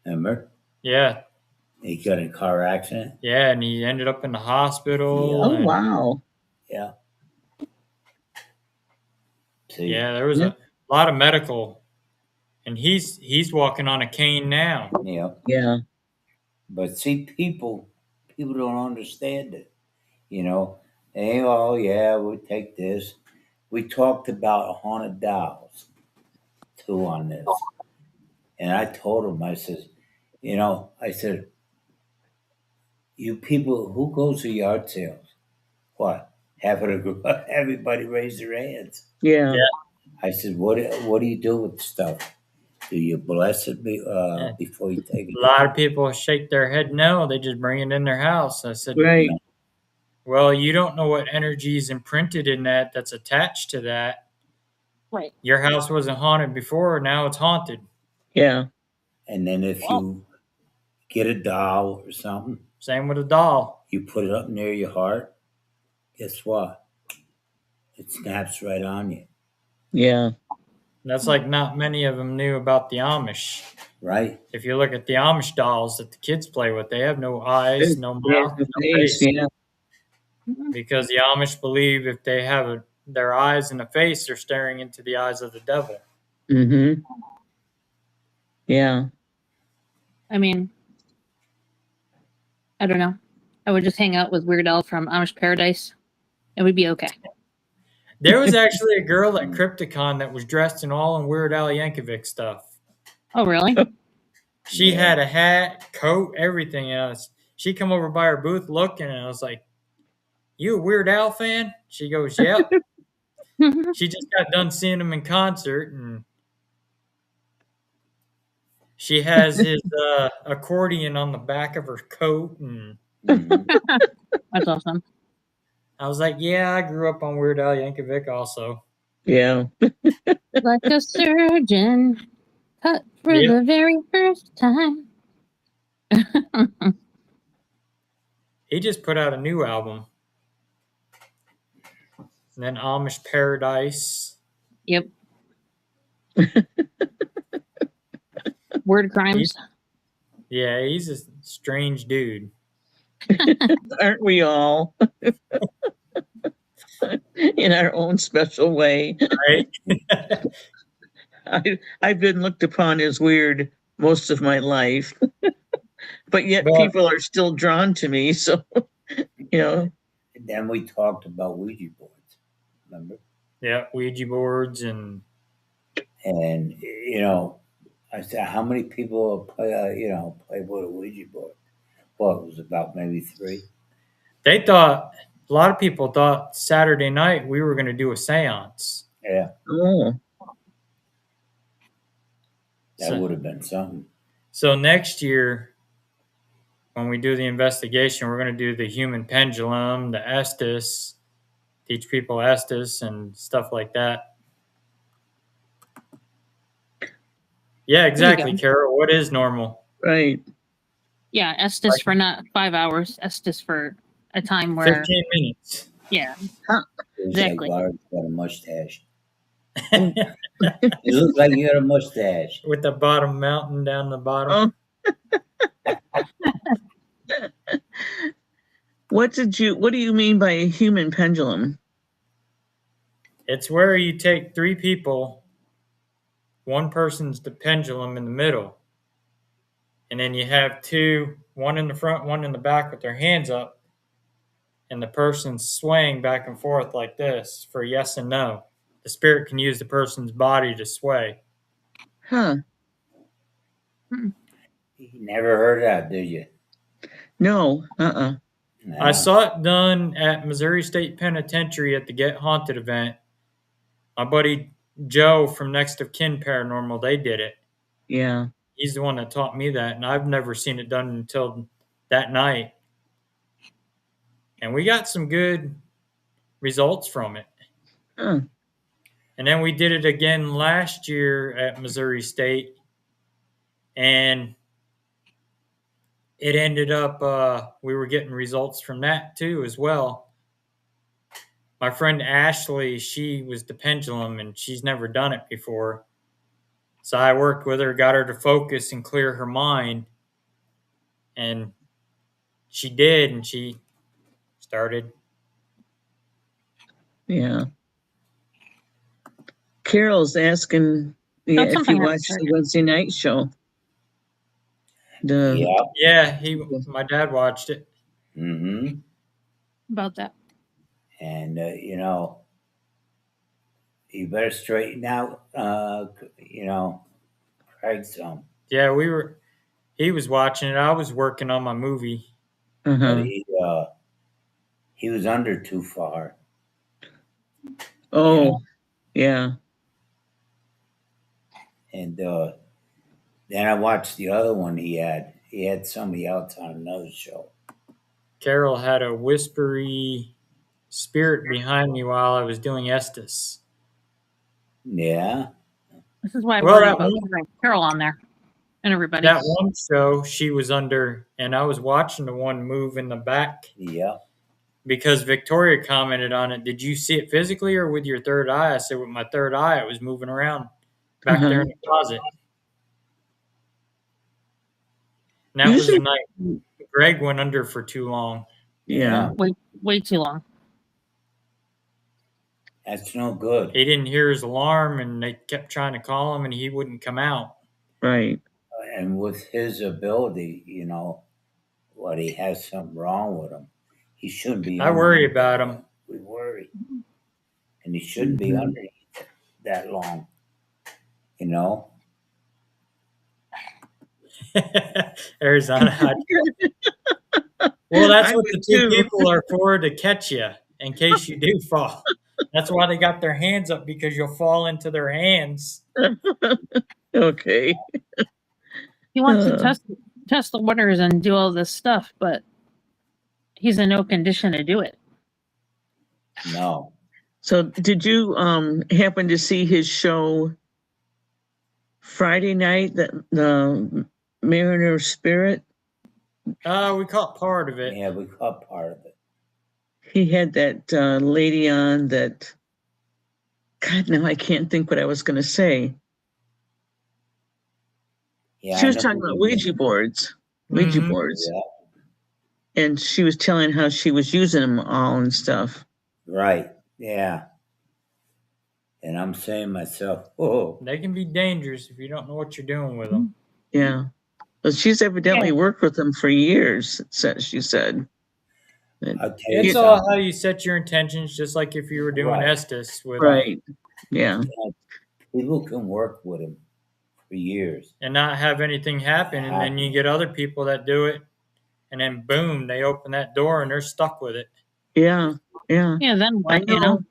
Remember? Yeah. He got in a car accident. Yeah, and he ended up in the hospital. Oh, and, wow. Yeah. See? Yeah, there was a lot of medical, and he's walking on a cane now. Yeah. Yeah. But see, people don't understand it. Hey, oh yeah, we'll take this. We talked about haunted dolls too on this. And I told him, I said, you people, who goes to yard sales? What? Half of the group, everybody raised their hands. Yeah. Yeah. I said, what do you do with the stuff? Do you bless it before you take it? A lot of people shake their head no. They just bring it in their house. I said, Right. well, you don't know what energy is imprinted in that's attached to that. Right. Your house wasn't haunted before. Now it's haunted. Yeah. And then if you get a doll or something, Same with a doll. you put it up near your heart, guess what? It snaps right on you. Yeah. That's like not many of them knew about the Amish. Right? If you look at the Amish dolls that the kids play with, they have no eyes, no Yeah, mouth, the no face, face. yeah. Because the Amish believe if they have their eyes and a face, they're staring into the eyes of the devil. Mm-hmm. Yeah. I mean, I don't know. I would just hang out with Weird Al from Amish Paradise. It would be okay. There was actually a girl at Crypticon that was dressed in all in Weird Al Yankovic stuff. Oh, really? She Yeah. had a hat, coat, everything else. She come over by her booth looking, and I was like, "You a Weird Al fan?" She goes, "Yep." She just got done seeing him in concert, and she has his accordion on the back of her coat, and Mhm. That's awesome. I was like, "Yeah, I grew up on Weird Al Yankovic, also." Yeah. Like a surgeon, cut for Yep. the very first time. He just put out a new album, and then Amish Paradise. Yep. Word crimes. Yeah, he's a strange dude. Aren't we all? In our own special way. Right? I've been looked upon as weird most of my life, but yet But people are still drawn to me. So, you know, And then we talked about Ouija boards, remember? yeah, Ouija boards and And I said, how many people play? Play with a Ouija board? Well, it was about maybe 3. they thought a lot of people thought Saturday night we were going to do a séance. Yeah, oh, that So, would have been something. so next year when we do the investigation, we're going to do the human pendulum, the Estes, teach people Estes and stuff like that. Yeah, exactly, go. Carol. What is normal? right. Yeah, Estes for not 5 hours. Estes for a time where, 15 minutes. yeah, It was exactly. like Barb's got a mustache. It looks like you got a mustache. With the bottom mountain down the bottom. Oh. What do you mean by a human pendulum? It's where you take 3 people, one person's the pendulum in the middle, and then you have 2, one in the front, one in the back with their hands up, and the person's swaying back and forth like this for yes and no. The spirit can use the person's body to sway. Huh. You never heard that, did you? No. Uh-uh. No. I saw it done at Missouri State Penitentiary at the Get Haunted event. My buddy Joe from Next of Kin Paranormal, they did it. Yeah. He's the one that taught me that, and I've never seen it done until that night. And we got some good results from it. Huh. And then we did it again last year at Missouri State, and it ended up we were getting results from that too as well. My friend Ashley, she was the pendulum, and she's never done it before. So I worked with her, got her to focus and clear her mind, and she did, and she started. Yeah. Carol's asking That's if something you I've watched the heard. Wednesday night show. The Yeah. Yeah, my dad watched it. Mm-hmm. About that. And you better straighten out. Craig some. Yeah, he was watching it. I was working on my movie. But uh-huh. he was under too far. Oh, yeah. And then I watched the other one he had. He had somebody else on another show. Carol had a whispery spirit behind me while I was doing Estes. Yeah. This is why I Well, worry that about one- having Carol on there and everybody. That one show she was under, and I was watching the one move in the back Yeah. because Victoria commented on it. Did you see it physically or with your third eye? I said, with my third eye, it was moving around back there in the closet. And that was the Usually, night Greg went under for too long. yeah. Way too long. That's no good. He didn't hear his alarm, and they kept trying to call him, and he wouldn't come out. Right. And with his ability, what he has something wrong with him. He shouldn't be. I worry about him. We worry, and he shouldn't be Mhm. under that long. You know. Arizona hot. Well, that's I what would the two too. people are for, to catch you in case you do fall. That's why they got their hands up, because you'll fall into their hands. Okay. He wants to Uh, test the waters and do all this stuff, but he's in no condition to do it. No. So did you happen to see his show Friday night, the Mariner Spirit? We caught part of it. Yeah, we caught part of it. He had that lady on that. God, now I can't think what I was going to say. Yeah, She I was know talking who about you Ouija mean. boards, Mhm. Yeah. and she was telling how she was using them all and stuff. Right. Yeah. And I'm saying myself, oh, They can be dangerous if you don't know what you're doing with them. Yeah, but she's evidently Yeah. worked with them for years. She said. I'll tell you It's all something. how you set your intentions, just like if you were doing Right. Estes with them, Right. Yeah. People can work with him for years. and not have anything happen. And then you get other people that do it, and then boom, they open that door and they're stuck with it. Yeah. Yeah. Yeah, then I what? know. You know?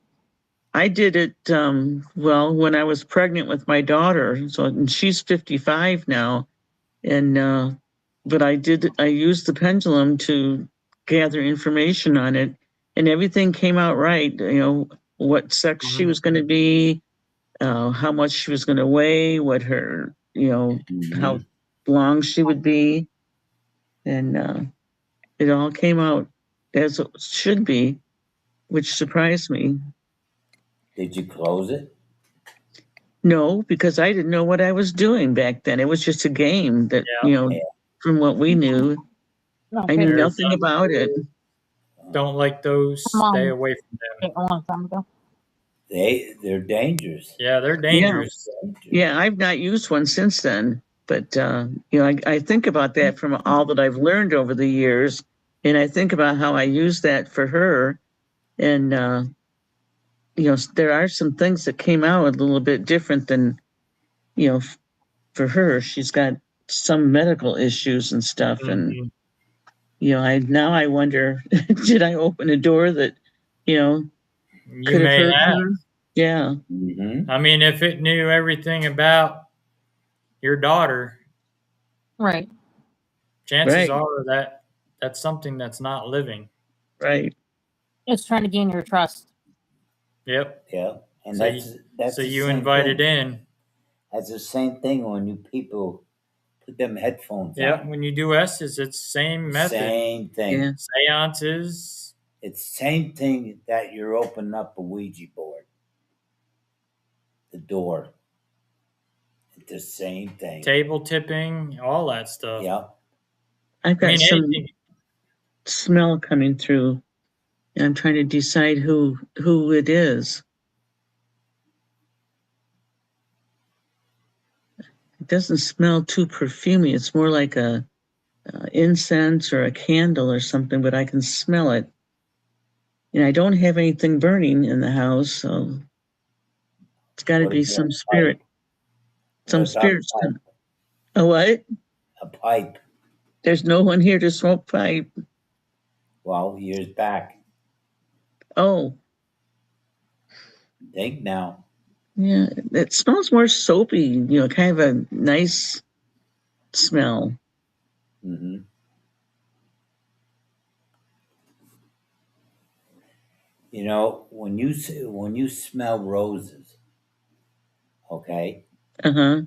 I did it well when I was pregnant with my daughter. So and she's 55 now, and but I used the pendulum to gather information on it, and everything came out right. What sex she Mhm. was going to be, how much she was going to weigh, what her how Mhm. long she would be, and it all came out as it should be, which surprised me. Did you close it? No, because I didn't know what I was doing back then. It was just a game that, Yeah. Yeah. from what we knew, I knew Okay. nothing about it. Don't like those. Stay away from them. A long time ago. They're dangerous. Yeah, they're Yeah. dangerous. Yeah, I've not used one since then. But, I think about that from all that I've learned over the years. And I think about how I use that for her. And, there are some things that came out a little bit different than, for her. She's got some medical issues and stuff. And, Mhm. I wonder, did I open a door that, You could have may hurt have. her? Yeah. Mm-hmm. I mean, if it knew everything about your daughter, Right. chances Right. are that that's something that's not living. Right. It's trying to gain your trust. Yep. Yeah. And So that's so the you same invited thing. in. That's the same thing when you people put them headphones Yep. on. When you do S's, it's the same method. Same thing. Yeah. Seances. It's the same thing that you're opening up a Ouija board. The door. It's the same thing. Table tipping, all that stuff. Yeah. I've I got mean, some anything. smell coming through, and I'm trying to decide who it is. It doesn't smell too perfumey. It's more like a incense or a candle or something, but I can smell it. And I don't have anything burning in the house, so it's got to What be about some a spirit. pipe? Some What about spirits. a pipe? Oh, what? A pipe. There's no one here to smoke pipe. Well, years back. Oh, Think now. yeah. It smells more soapy, kind of a nice smell. Mm-hmm. When you smell roses, okay, Uh-huh.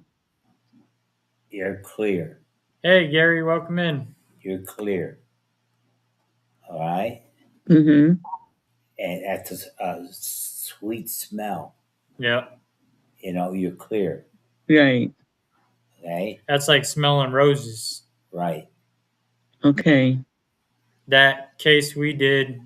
you're clear. Hey, Gary, welcome in. You're clear. All right, Mm-hmm. and that's a sweet smell. Yep. You're clear. Right. Okay, That's like smelling roses. right. Okay. That case we did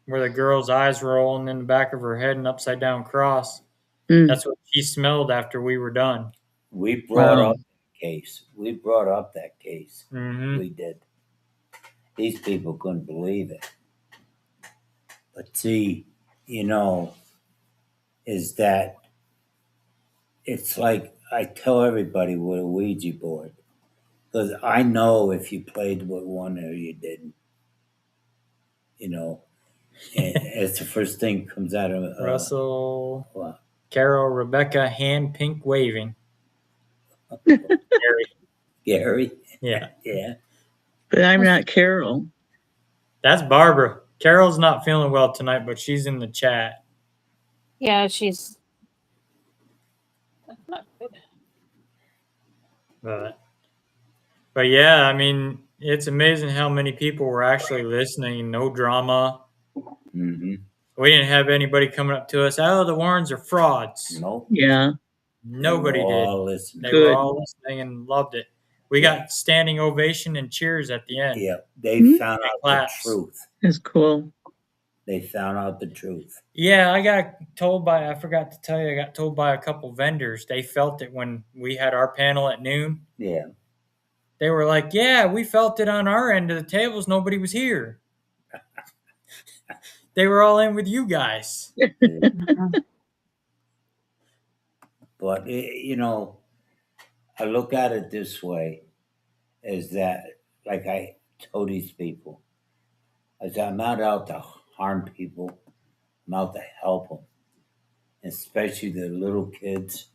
where the girl's eyes were rolling in the back of her head and upside down cross. Mm. That's what she smelled after we were done. We brought Wow. up that case. We brought up that case. Mm-hmm. We did. These people couldn't believe it. But see, is that it's like I tell everybody with a Ouija board. Because I know if you played with one or you didn't. And it's the first thing comes out of Russell, what? Carol, Rebecca, hand pink waving. Gary. Gary. Yeah. Yeah. But I'm not Carol. That's Barbara. Carol's not feeling well tonight, but she's in the chat. Yeah, she's not good. But yeah, I mean, it's amazing how many people were actually listening. No drama. Mm-hmm. We didn't have anybody coming up to us. Oh, the Warrens are frauds. Nope. Yeah. Nobody They were did. all listening. They Good. were all listening and loved it. We got standing ovation and cheers at the end. Yeah. They Mhm. found out Claps. the truth. That's cool. They found out the truth. Yeah, I got told I forgot to tell you, I got told by a couple vendors. They felt it when we had our panel at noon. Yeah. They were like, yeah, we felt it on our end of the tables. Nobody was here. They were all in with you guys. But, I look at it this way, is that, like I told these people, is I'm not out to harm people. I'm out to help them, especially the little kids.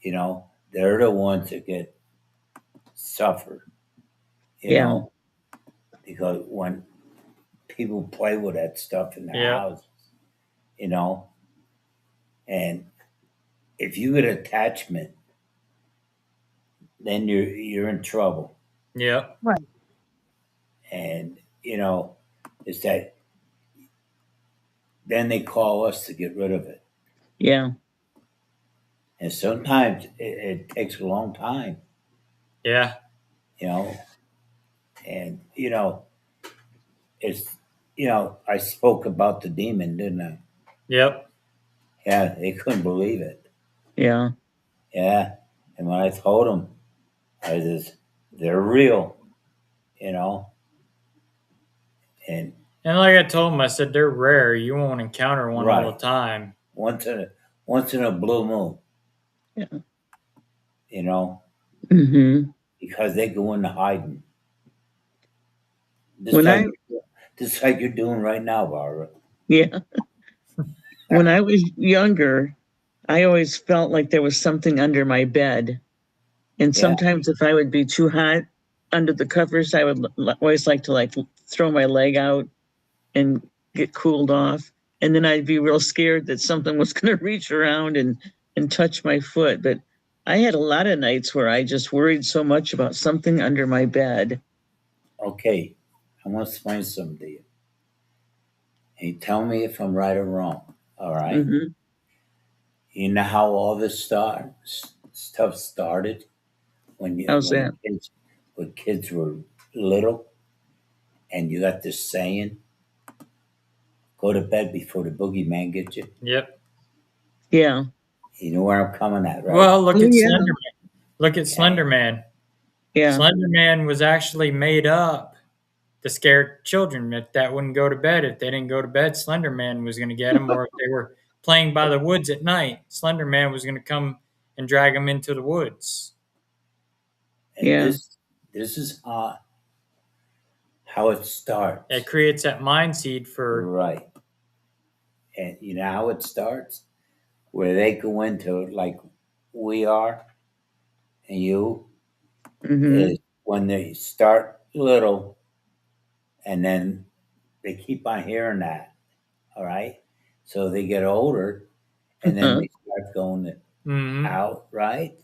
They're the ones that suffer. Yeah. Because when people play with that stuff in their Yeah. houses, and if you get attachment, then you're in trouble. Yeah. And it's that then they call us to get rid of it. Yeah. And sometimes it takes a long time, Yeah. and it's I spoke about the demon, didn't I? Yep. Yeah, they couldn't believe it. Yeah. Yeah, and when I told them, I says they're real, and And like I told them, I said, they're rare. You won't encounter one all the Right. time. once in a blue moon, Yeah. Mm-hmm. because they go into hiding. When Just like you're doing right now, Barbara. Yeah. When I was younger, I always felt like there was something under my bed. And Yeah. sometimes if I would be too hot under the covers, I would always like to throw my leg out and get cooled off. And then I'd be real scared that something was going to reach around and touch my foot. But I had a lot of nights where I just worried so much about something under my bed. Okay, I want to explain something to you. And you tell me if I'm right or wrong. All right. Mm-hmm. You know how all this stuff started when How's that? kids were little, and you got this saying, "Go to bed before the boogeyman gets you." Yep. Yeah. You know where I'm coming at, right? Well, look Oh, at yeah. Slender Man. Look at Slender Man. Yeah. Slender Man was actually made up to scare children that wouldn't go to bed. If they didn't go to bed, Slender Man was going to get them. Or if they were playing by the woods at night, Slender Man was going to come and drag them into the woods. And Yeah. this is how it starts. It creates that mind seed for Right. And you know how it starts? Where they go into it like we are and you, Mm-hmm. is when they start little and then they keep on hearing that. All right. So they get older and then they start going Mhm. out, right?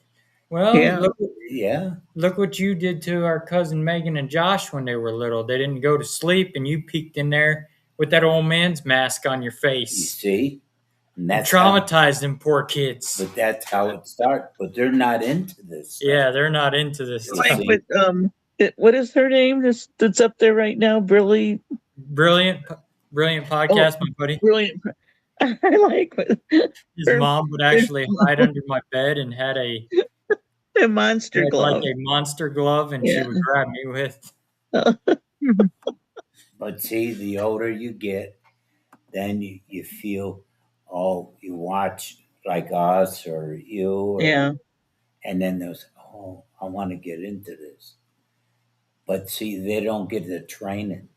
Well, Yeah. Yeah. look what you did to our cousin Megan and Josh when they were little. They didn't go to sleep, and you peeked in there with that old man's mask on your You face. see? And You that's traumatized them poor kids. that's how it starts. But they're not into this stuff. Yeah, they're not into this You stuff. see? But What is her name that's up there right now? Brilliant, brilliant Oh, podcast, my buddy. brilliant. I like His her, mom would actually hide under my bed and a monster had like glove. a monster glove, and she Yeah. would grab me with. But see, the older you get, then you feel, oh, you watch like us or you, or, Yeah. and then there's, oh, I want to get into this. But see, they don't get the training.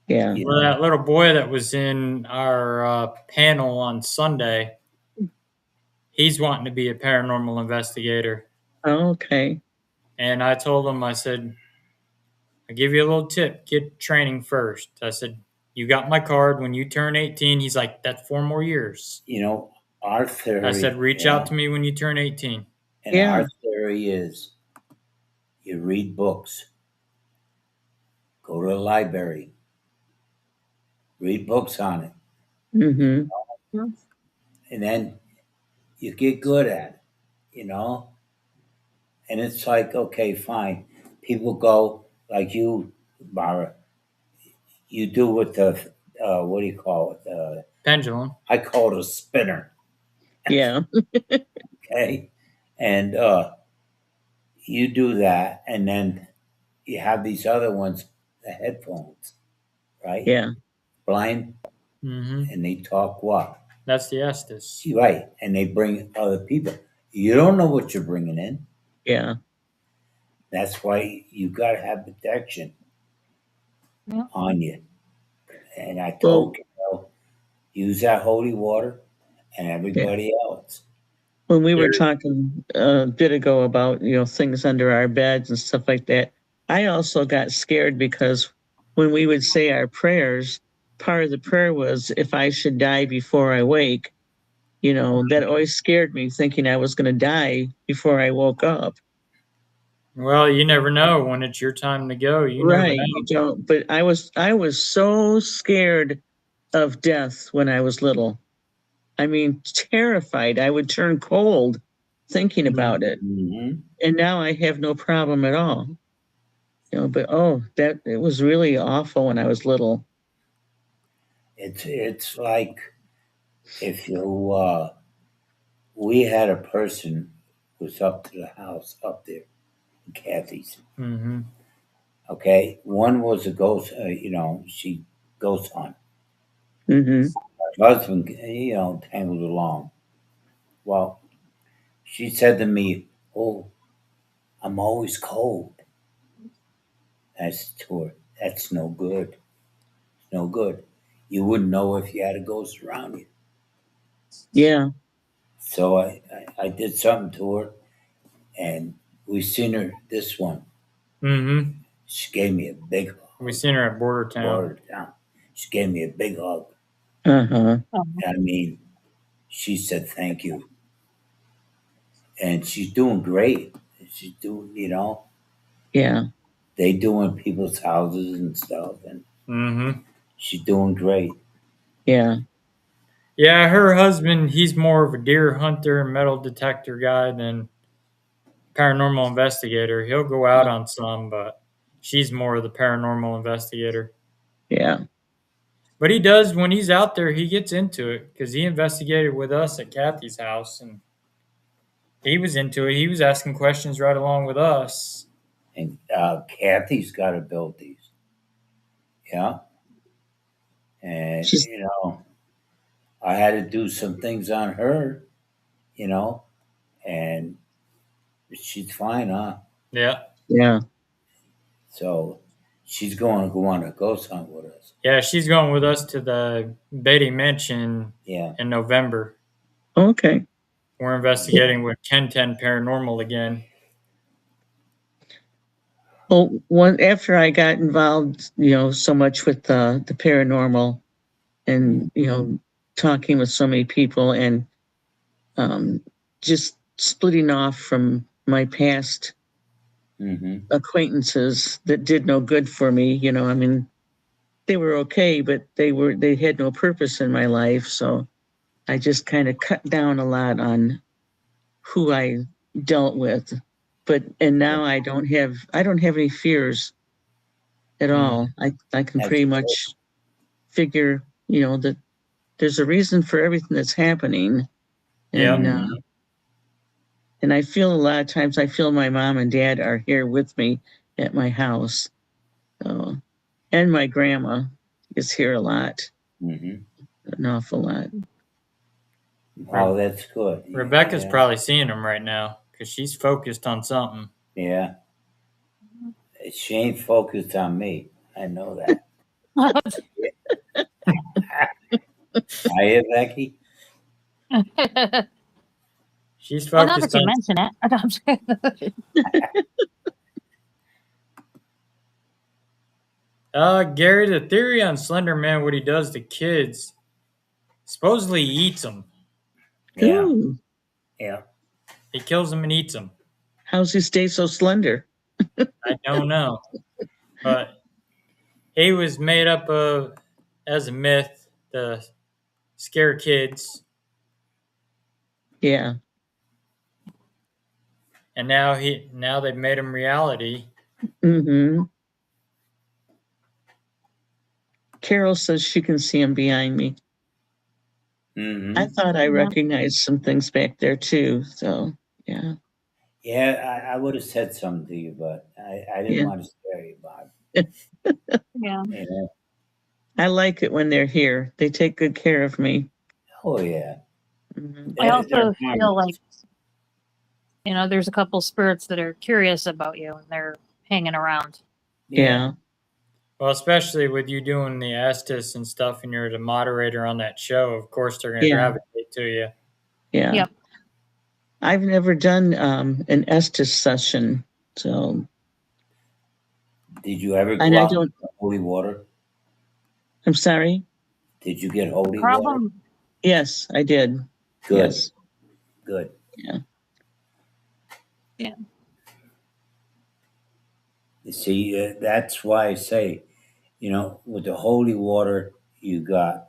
Yeah. You Well, know, that little boy that was in our panel on Sunday, he's wanting to be a paranormal investigator. Oh, okay. And I told him, I said, I give you a little tip, get training first. I said, you got my card when you turn 18. He's like, that's 4 more years. you know, our I said, theory, reach out to me when you turn 18. and Yeah. our theory is you read books, go to the library, read books on it, Mm-hmm. and then you get good at it, you know? And it's like, okay, fine. People go like you, Mara, you do with the, what do you call it? Pendulum. I call it a spinner, Yeah. okay? And you do that, and then you have these other ones, the headphones, right? Yeah. Blind, Mm-hmm. and they talk what? That's the Estes. Right, and they bring other people. You don't know what you're bringing in. Yeah. That's why you got to have protection Yeah. on you. And I Well, told Carol, use that holy water and yeah. everybody else. When we were There, talking a bit ago about, things under our beds and stuff like that, I also got scared because when we would say our prayers, part of the prayer was if I should die before I wake, that always scared me thinking I was going to die before I woke up. well, you never know when it's your time to go. You never Right. know. You don't, but I was so scared of death when I was little. I mean, terrified. I would turn cold thinking about it. Mm-hmm. And now I have no problem at all. But that it was really awful when I was little. It's like if you we had a person who was up to the house up there, Kathy's. Mm-hmm. Okay, one was a ghost. She ghost hunt. Mm-hmm. Her husband, tangled along. Well, she said to me, "Oh, I'm always cold." I said to her, "That's no good. It's no good. You wouldn't know if you had a ghost around you." Yeah. So I did something to her, and we seen her this one. Mm-hmm. She gave me a big hug. We seen her at Border Town. Border Town. She gave me a big hug. Uh-huh. Oh, I mean, she said thank you, and she's doing great. She's doing, Yeah. they doing people's houses and stuff, and Mm-hmm. she's doing great. Yeah. Yeah, her husband, he's more of a deer hunter and metal detector guy than paranormal investigator. He'll go out on some, but she's more of the paranormal investigator. Yeah. But he does, when he's out there, he gets into it because he investigated with us at Kathy's house and he was into it. He was asking questions right along with us. And Kathy's got abilities, yeah. And She's I had to do some things on her, you know, and she's fine, huh? Yeah. yeah. So she's going to go on a ghost hunt with us. Yeah, she's going with us to the Betty Mansion Yeah. in November. Okay. We're investigating with 1010 Paranormal again. Well, after I got involved, so much with the paranormal and talking with so many people and just splitting off from my past Mm-hmm. acquaintances that did no good for me. I mean, they were okay, but they had no purpose in my life. So I just kind of cut down a lot on who I dealt with. and now I don't have any fears at all. I can That's pretty good. much figure, that there's a reason for everything that's happening. And Yep. and I feel a lot of times my mom and dad are here with me at my house. So, and my grandma is here a lot, Mm-hmm. an awful lot. Oh, that's good. Rebecca's Yeah. probably seeing him right now because she's focused on something. Yeah. She ain't focused on me. I know that. I hear Becky. She's Well, now that focused you on. mention it, Gary, the theory on Slender Man, what he does to kids, supposedly he eats them. Yeah. Ooh, Yeah. He kills them and eats them. how's he stay so slender? I don't know, but he was made up of as a myth to scare kids, Yeah. and now they've made him reality. Mm-hmm. Carol says she can see him behind me. Mm-hmm. I thought I Yeah. recognized some things back there too. So yeah. Yeah, I would have said something to you, but I didn't Yeah. want to scare you, Bob. yeah. You know? I like it when they're here. They take good care of me. Oh, yeah. Mhm. I They're also feel harmless. like, there's a couple spirits that are curious about you and they're hanging around. Yeah. Well, especially with you doing the Estes and stuff, and you're the moderator on that show. Of course, they're going to Yeah. gravitate to you. Yeah. Yep. I've never done an Estes session, so Did you ever and go I out don't. and get holy water? I'm sorry. Did you get holy water? Problem. Yes, I did. Good. Yes. Good. Yeah. Yeah. You see, that's why I say, with the holy water, you got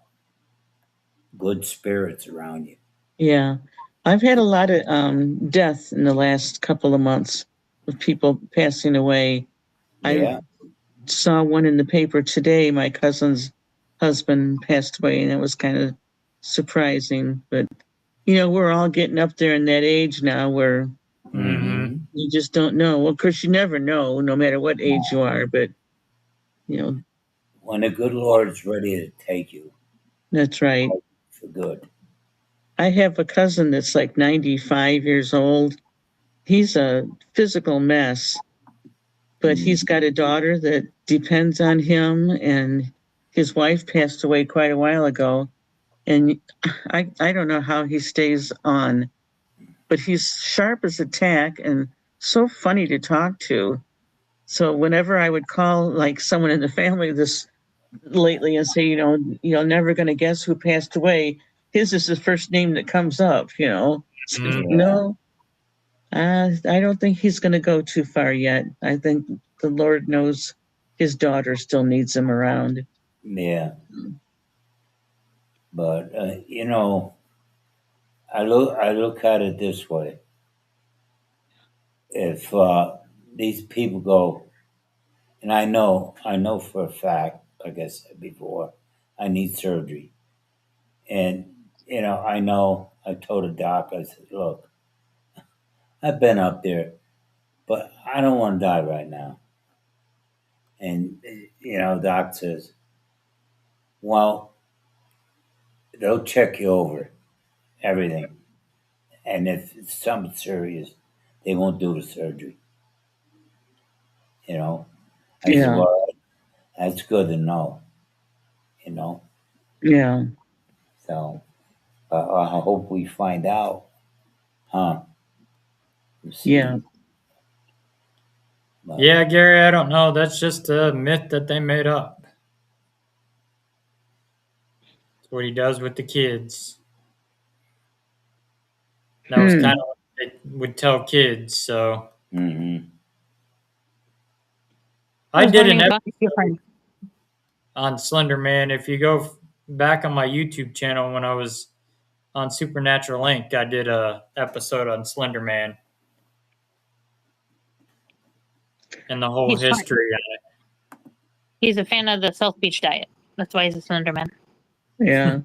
good spirits around you. Yeah. I've had a lot of death in the last couple of months of people passing away. Yeah. I saw one in the paper today. My cousin's husband passed away, and it was kind of surprising. But we're all getting up there in that age now where Mm-hmm. you just don't know. Well, of course, you never know, no matter what age you are. But When the good Lord's ready to take you that's right. for good. I have a cousin that's like 95 years old. He's a physical mess, but he's got a daughter that depends on him, and his wife passed away quite a while ago. And I don't know how he stays on, but he's sharp as a tack and so funny to talk to. So whenever I would call like someone in the family this lately and say, you're never going to guess who passed away, his is the first name that comes up. So, Mhm. no, I don't think he's going to go too far yet. I think the Lord knows his daughter still needs him around. Yeah. But I look at it this way. If these people go, and I know for a fact, like I said before, I need surgery. And I told the doc, I said, look, I've been up there, but I don't want to die right now. And doc says, well, they'll check you over everything. And if it's something serious, they won't do the surgery. I said, Yeah, well, that's good to know, you know. yeah, So I hope we find out, huh? We'll yeah, see. But Yeah, Gary, I don't know. That's just a myth that they made up. It's what he does with the kids. That was hmm, kind of what they would tell kids. So hmm I I was did an wondering about episode your friend. on Slender Man. If you go back on my YouTube channel when I was on Supernatural Inc., I did a episode on Slender Man. and the whole He's fine. history. He's a fan of the South Beach diet. That's why he's a Slenderman. Yeah.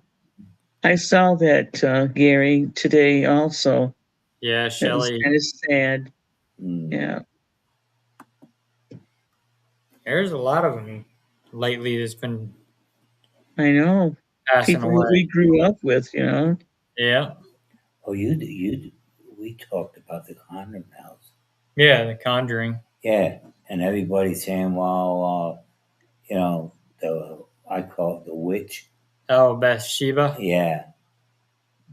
I saw that, Gary, today also. Yeah, That was Shelley. kind of sad. Mm. Yeah. There's a lot of them lately that's been I know. passing People that away. we grew up with, you know. Yeah. Oh, we talked about the Condom House. Yeah, The Conjuring. Yeah, and everybody's saying, well, I call it the witch. Oh, Bathsheba. Yeah,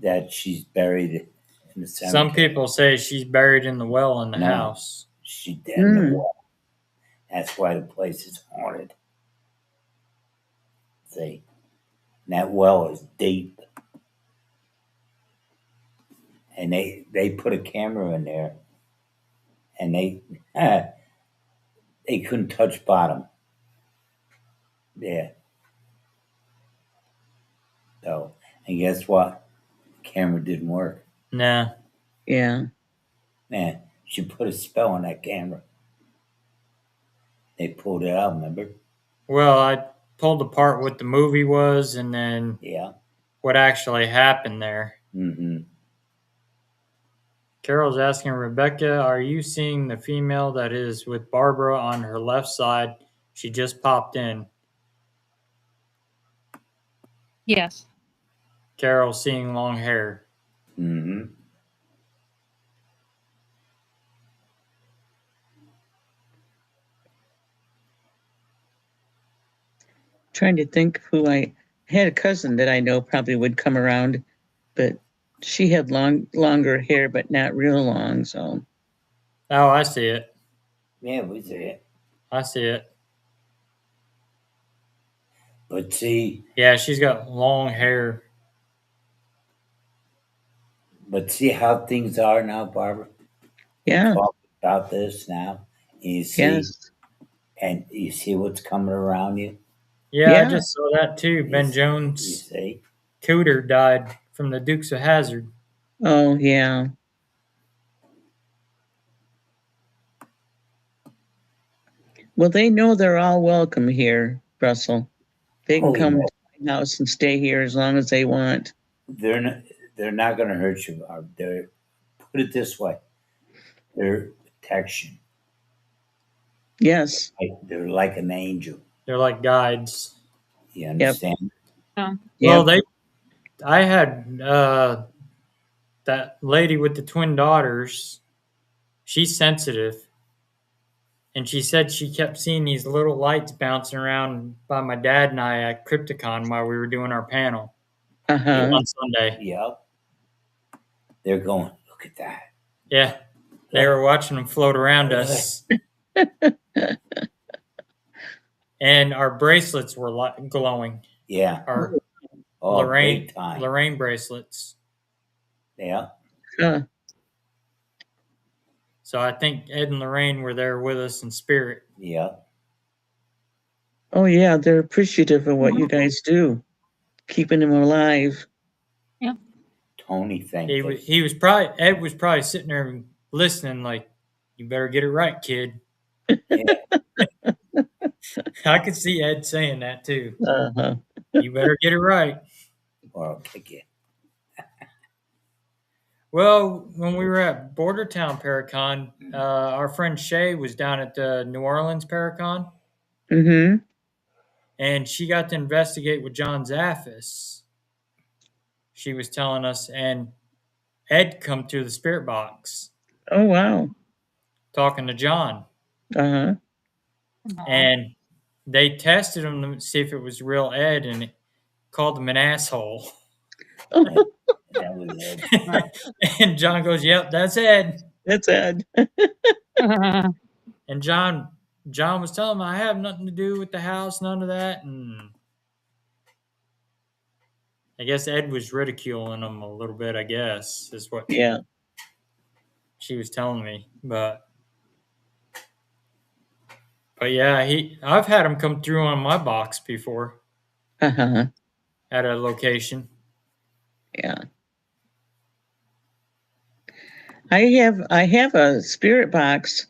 that she's buried in the cemetery. Some people say she's buried in the well in the No. house. She's dead in the Mm. wall. That's why the place is haunted. See, and that well is deep, and they put a camera in there, and they couldn't touch bottom. Yeah. So, and guess what? The camera didn't work. Nah. Yeah. Man, she put a spell on that camera. They pulled it out, remember? Well, I pulled apart what the movie was and then Yeah. what actually happened there. Mm-hmm. Carol's asking Rebecca, are you seeing the female that is with Barbara on her left side? She just popped in. Yes. Carol seeing long hair. Mm-hmm. Trying to think who I had a cousin that I know probably would come around, but she had longer hair, but not real long. So Oh, I see it. Yeah, we see it. I see it. But see, Yeah, she's got long hair. how things are now, Barbara. yeah, Talk about this now, and yes, you see what's coming around you. Yeah, I yeah. just saw that too. Ben You Jones' see, cooter died from the Dukes of Hazzard. Oh, yeah. Well, they know they're all welcome here, Russell. They can Oh, come yeah. to my house and stay here as long as they want. they're not they're not going to hurt you. They're put it this way, they're protection. Yes. They're like an angel. They're like guides. You understand? Oh. Well, Yep. I had that lady with the twin daughters. She's sensitive. And she said she kept seeing these little lights bouncing around by my dad and I at Crypticon while we were doing our panel Uh-huh. on Sunday. Yep. They're going, look at that. Yeah, they were watching them float around us. And our bracelets were glowing. Yeah. Our Oh, Lorraine big time. Lorraine bracelets. Yeah. Huh. So I think Ed and Lorraine were there with us in spirit. Yeah. Oh, yeah. They're appreciative of what you guys do, keeping them alive. Tony thanked us. Ed was probably sitting there listening like, you better get it right, kid. Yeah. I could see Ed saying that too. Uh-huh. You better get it right. Or I'll kick you. Well, when we were at Bordertown Paracon, our friend Shay was down at the New Orleans Paracon, Mm-hmm. and she got to investigate with John Zaffis. She was telling us, and Ed come through the spirit box Oh, wow. talking to John, Uh-huh. and they tested him to see if it was real Ed, and it called him an asshole. That was it. And John goes, "Yep, that's Ed." That's Ed. And John was telling him, "I have nothing to do with the house, none of that." And I guess Ed was ridiculing him a little bit. I guess is what Yeah. she was telling me. But yeah, I've had him come through on my box before Uh-huh. at a location. Yeah. I have a spirit box,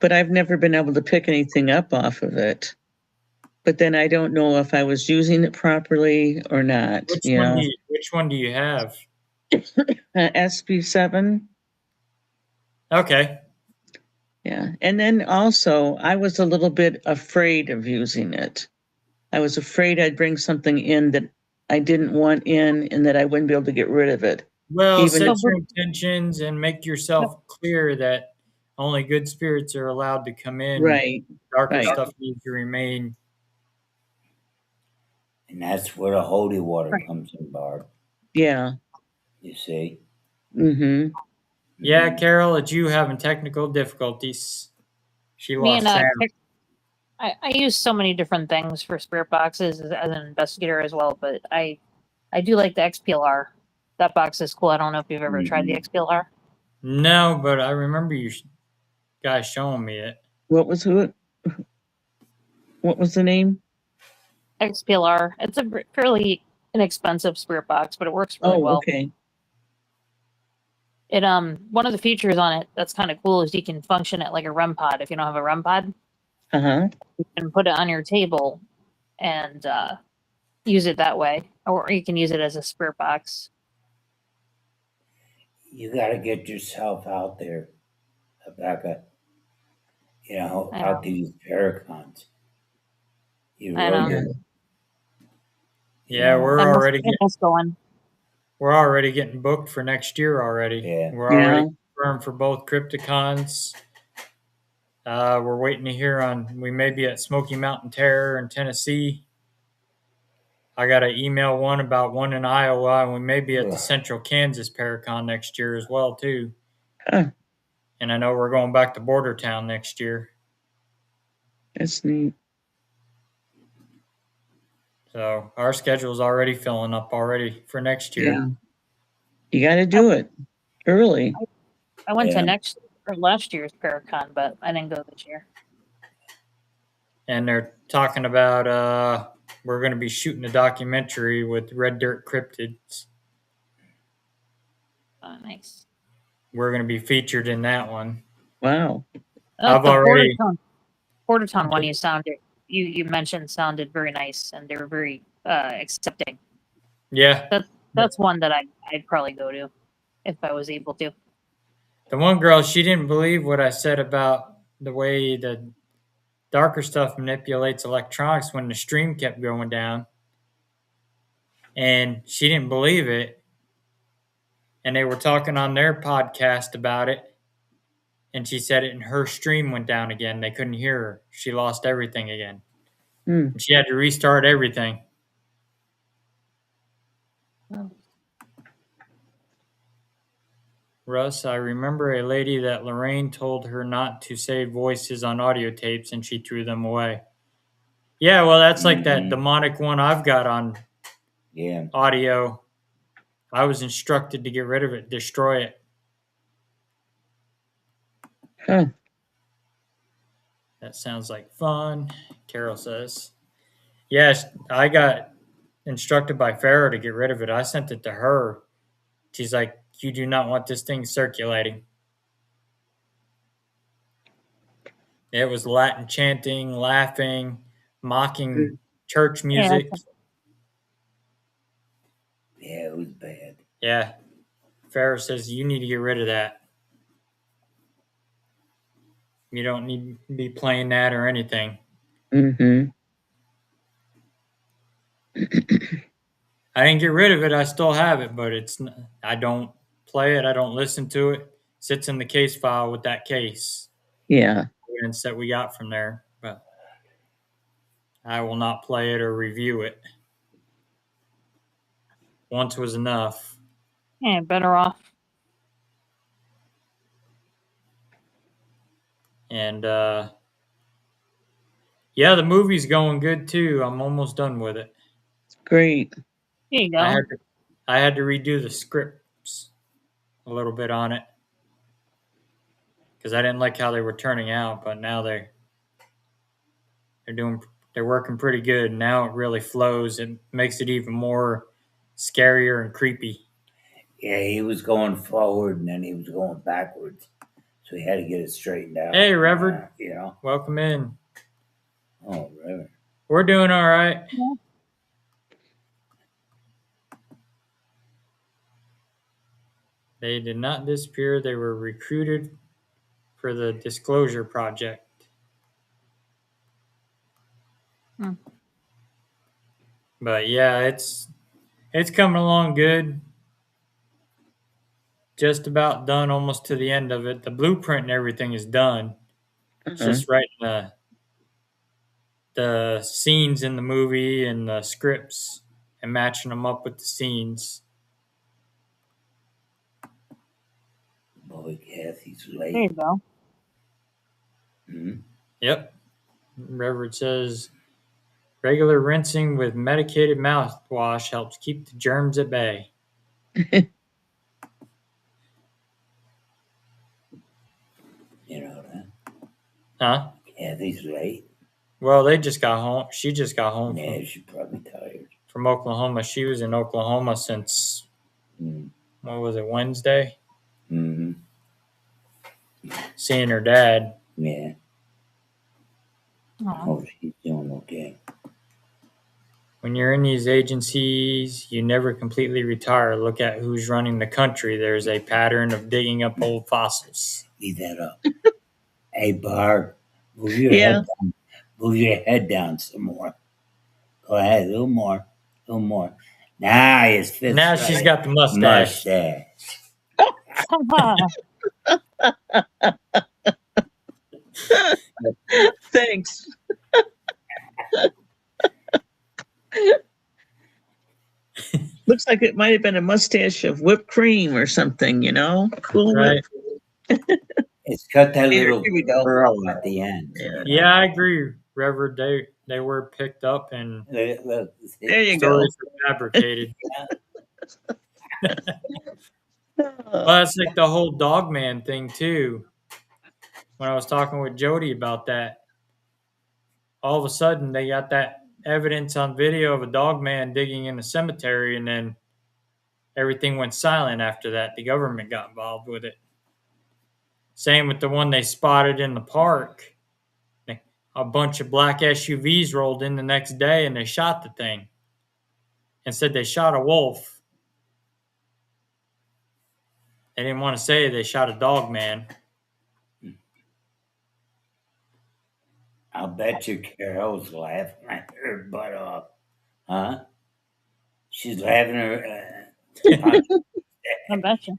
but I've never been able to pick anything up off of it. But then I don't know if I was using it properly or not. Which one do you have? SB7. Okay. Yeah. And then also, I was a little bit afraid of using it. I was afraid I'd bring something in that I didn't want in and that I wouldn't be able to get rid of it. Well, Even set if- your intentions and make yourself clear that only good spirits are allowed to come in. Right. Darker Right. stuff needs to remain. And that's where the holy water Right. comes in, Barb. Yeah. You see? Mm-hmm. Yeah, Carol, it's you having technical difficulties. She Me lost and sound. I use so many different things for spirit boxes as an investigator as well, but I do like the XPLR. That box is cool. I don't know if you've ever tried the XPLR. No, but I remember you guys showing me it. What was the name? XPLR. It's a fairly inexpensive spirit box, but it works really well. Okay. It one of the features on it that's kind of cool is you can function it like a REM pod. If you don't have a REM pod, Uh-huh. you can put it on your table and use it that way, or you can use it as a spirit box. You got to get yourself out there, Rebecca. Out to these paracons. You I really know. do. Yeah, we're I already miss going. we're already getting booked for next year already. Yeah. We're already confirmed for both Crypticons. We're waiting to hear on. We may be at Smoky Mountain Terror in Tennessee. I got an email one about one in Iowa, and we may be at the Central Kansas Paracon next year as well too. Huh. And I know we're going back to Border Town next year. That's neat. So our schedule's already filling up already for next year. Yeah. You got to do it early. I went to last year's Paracon, but I didn't go this year. And they're talking about we're going to be shooting a documentary with Red Dirt Cryptids. Oh, nice. We're going to be featured in that one. Wow. I've The already Bordertown one you mentioned sounded very nice, and they were very accepting. Yeah. That's one that I'd probably go to if I was able to. The one girl, she didn't believe what I said about the way the darker stuff manipulates electronics when the stream kept going down. And she didn't believe it. And they were talking on their podcast about it. And she said it and her stream went down again. They couldn't hear her. She lost everything again. And she had to restart everything. Oh. Russ, I remember a lady that Lorraine told her not to save voices on audio tapes and she threw them away. Yeah, well, that's like that demonic one I've got on audio. I was instructed to get rid of it, destroy it. Huh. That sounds like fun, Carol says. Yes, I got instructed by Farrah to get rid of it. I sent it to her. She's like, you do not want this thing circulating. It was Latin chanting, laughing, mocking church music. Yeah, it was bad. Yeah. Farrah says, you need to get rid of that. You don't need to be playing that or anything. Mm-hmm. I didn't get rid of it. I still have it, but I don't play it. I don't listen to it. It sits in the case file with that case. Yeah. Evidence that we got from there, but I will not play it or review it. Once was enough. Yeah, better off. And yeah, the movie's going good too. I'm almost done with it. Great. There you go. I had to redo the scripts a little bit on it because I didn't like how they were turning out, but now they're working pretty good. Now it really flows. It makes it even more scarier and creepy. Yeah, he was going forward and then he was going backwards. So we had to get it straightened out. Hey, Reverend. You know? Welcome in. Oh, Reverend. We're doing all right. Yeah. They did not disappear. They were recruited for the Disclosure Project. Hmm. But yeah, it's coming along good. Just about done, almost to the end of it. The blueprint and everything is done. It's just writing the scenes in the movie and the scripts and matching them up with the scenes. Boy, Kathy's There you late. go. Hmm? Yep. Reverend says regular rinsing with medicated mouthwash helps keep the germs at bay. You know that? Huh? Kathy's late. Well, they just got home. She just got home Yeah, she's probably tired. from Oklahoma. She was in Oklahoma since, what was it, Wednesday? Mm-hmm. Seeing her dad. Yeah. Aw. Oh, she's doing okay. When you're in these agencies, you never completely retire. Look at who's running the country. There's a pattern of digging up old fossils. Leave that up. Hey, Barb, move your Yeah. head down. Move your head down some more. Go ahead, a little more. A little more. Now his fist. Now she's got the mustache. Thanks. Looks like it might have been a mustache of whipped cream or something, you know? Cool Right. Whip. It's got that Here little we go. curl at the end. Yeah. Yeah, I agree, Reverend. They were picked up and Look, There you go. stories were fabricated. Well, that's like the whole Dogman thing too. When I was talking with Jody about that, all of a sudden they got that evidence on video of a dogman digging in a cemetery, and then everything went silent after that. The government got involved with it. Same with the one they spotted in the park. A bunch of black SUVs rolled in the next day and they shot the thing and said they shot a wolf. They didn't want to say they shot a dog man. I'll bet you Carol's laughing her butt off. Huh? She's laughing her. I betcha.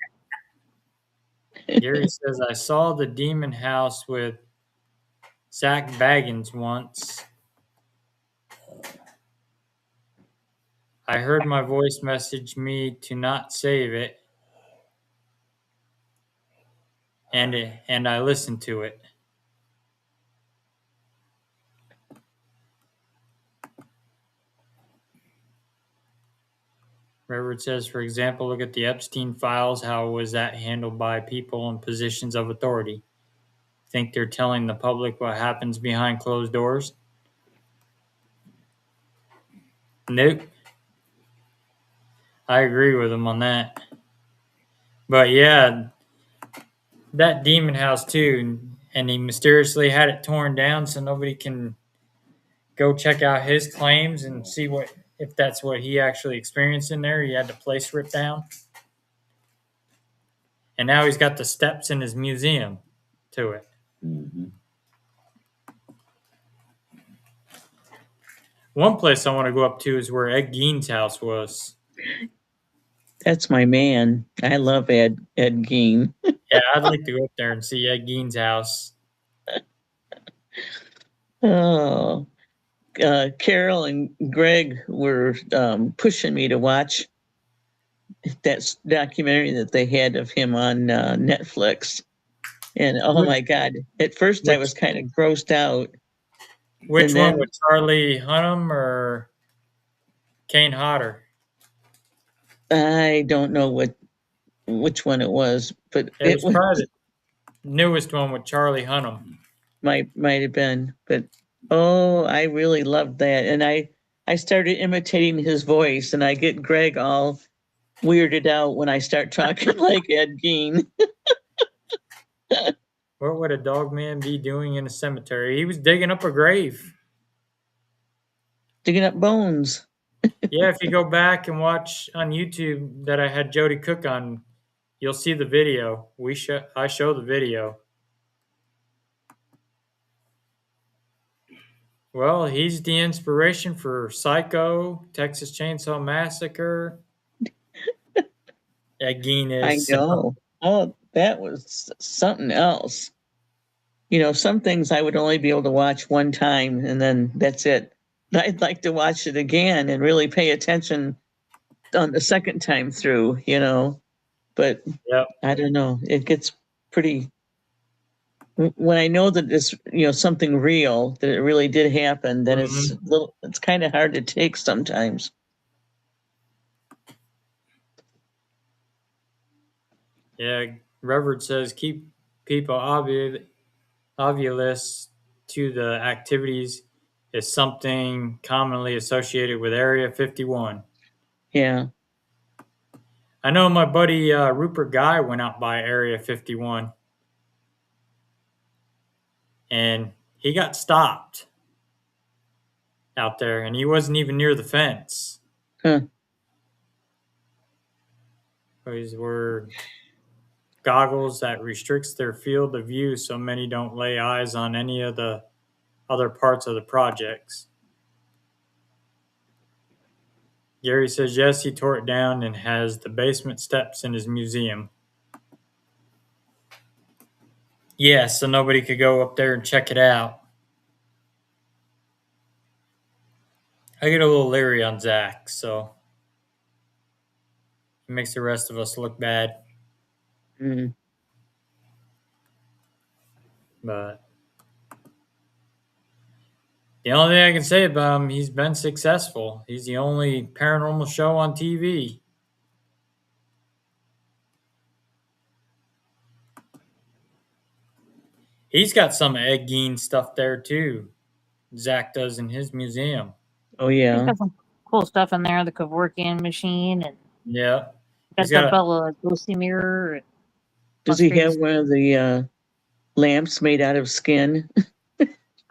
Gary says, I saw the demon house with Zach Baggins once. I heard my voice message me to not save it, and I listened to it. Reverend says, for example, look at the Epstein files. How was that handled by people in positions of authority? Think they're telling the public what happens behind closed doors? Nope. I agree with him on that. But yeah, that demon house too, and he mysteriously had it torn down so nobody can go check out his claims and see if that's what he actually experienced in there. He had the place ripped down. And now he's got the steps in his museum to it. Mm-hmm. One place I want to go up to is where Ed Gein's house was. That's my man. I love Ed Gein. Yeah, I'd like to go up there and see Ed Gein's house. Oh, Carol and Greg were pushing me to watch that documentary that they had of him on Netflix. And oh my God, at first I was kind of grossed out. Which And one, then- with Charlie Hunnam or Kane Hodder? I don't know which one it was, but It was probably the newest one with Charlie Hunnam. might have been. But oh, I really loved that. And I started imitating his voice, and I get Greg all weirded out when I start talking like Ed Gein. What would a dog man be doing in a cemetery? He was digging up a grave. Digging up bones. Yeah, if you go back and watch on YouTube that I had Jody Cook on, you'll see the video. I show the video. Well, he's the inspiration for Psycho, Texas Chainsaw Massacre. Again, I is know. Oh, that was something else. Some things I would only be able to watch one time and then that's it. I'd like to watch it again and really pay attention on the second time through, but Yep. I don't know. It gets pretty, when I know that it's, something real, that it really did happen, then it's kind of hard to take sometimes. Yeah, Reverend says keep people obvious to the activities is something commonly associated with Area 51. Yeah. I know my buddy Rupert Guy went out by Area 51 and he got stopped out there and he wasn't even near the fence. Huh. These were goggles that restricts their field of view so many don't lay eyes on any of the other parts of the projects. Gary says yes, he tore it down and has the basement steps in his museum. Yeah, so nobody could go up there and check it out. I get a little leery on Zach, so it makes the rest of us look bad. Mm. But the only thing I can say about him, he's been successful. He's the only paranormal show on TV. He's got some Ed Gein stuff there too. Zach does in his museum. Oh He's yeah. got some cool stuff in there, the Kevorkian machine, and Yeah. got the Bella Lucy mirror. Does he have one of the lamps made out of skin?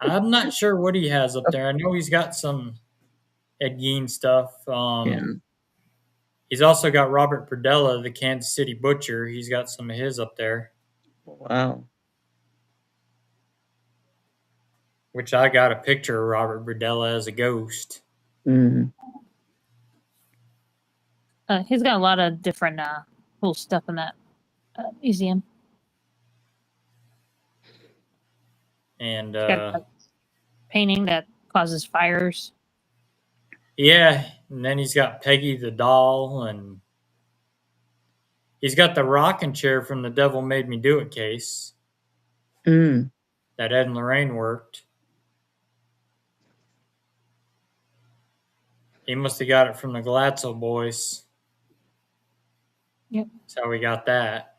I'm not sure what he has up there. I know he's got some Ed Gein stuff. Yeah. He's also got Robert Perdella, the Kansas City Butcher. He's got some of his up there. Wow. Which I got a picture of Robert Perdella as a ghost. Mm. He's got a lot of different cool stuff in that museum. And got a painting that causes fires. Yeah, and then he's got Peggy the doll, and he's got the rocking chair from the Devil Made Me Do It case that Ed and Lorraine worked. He must have got it from the Galazzo boys. Yep. That's how we got that.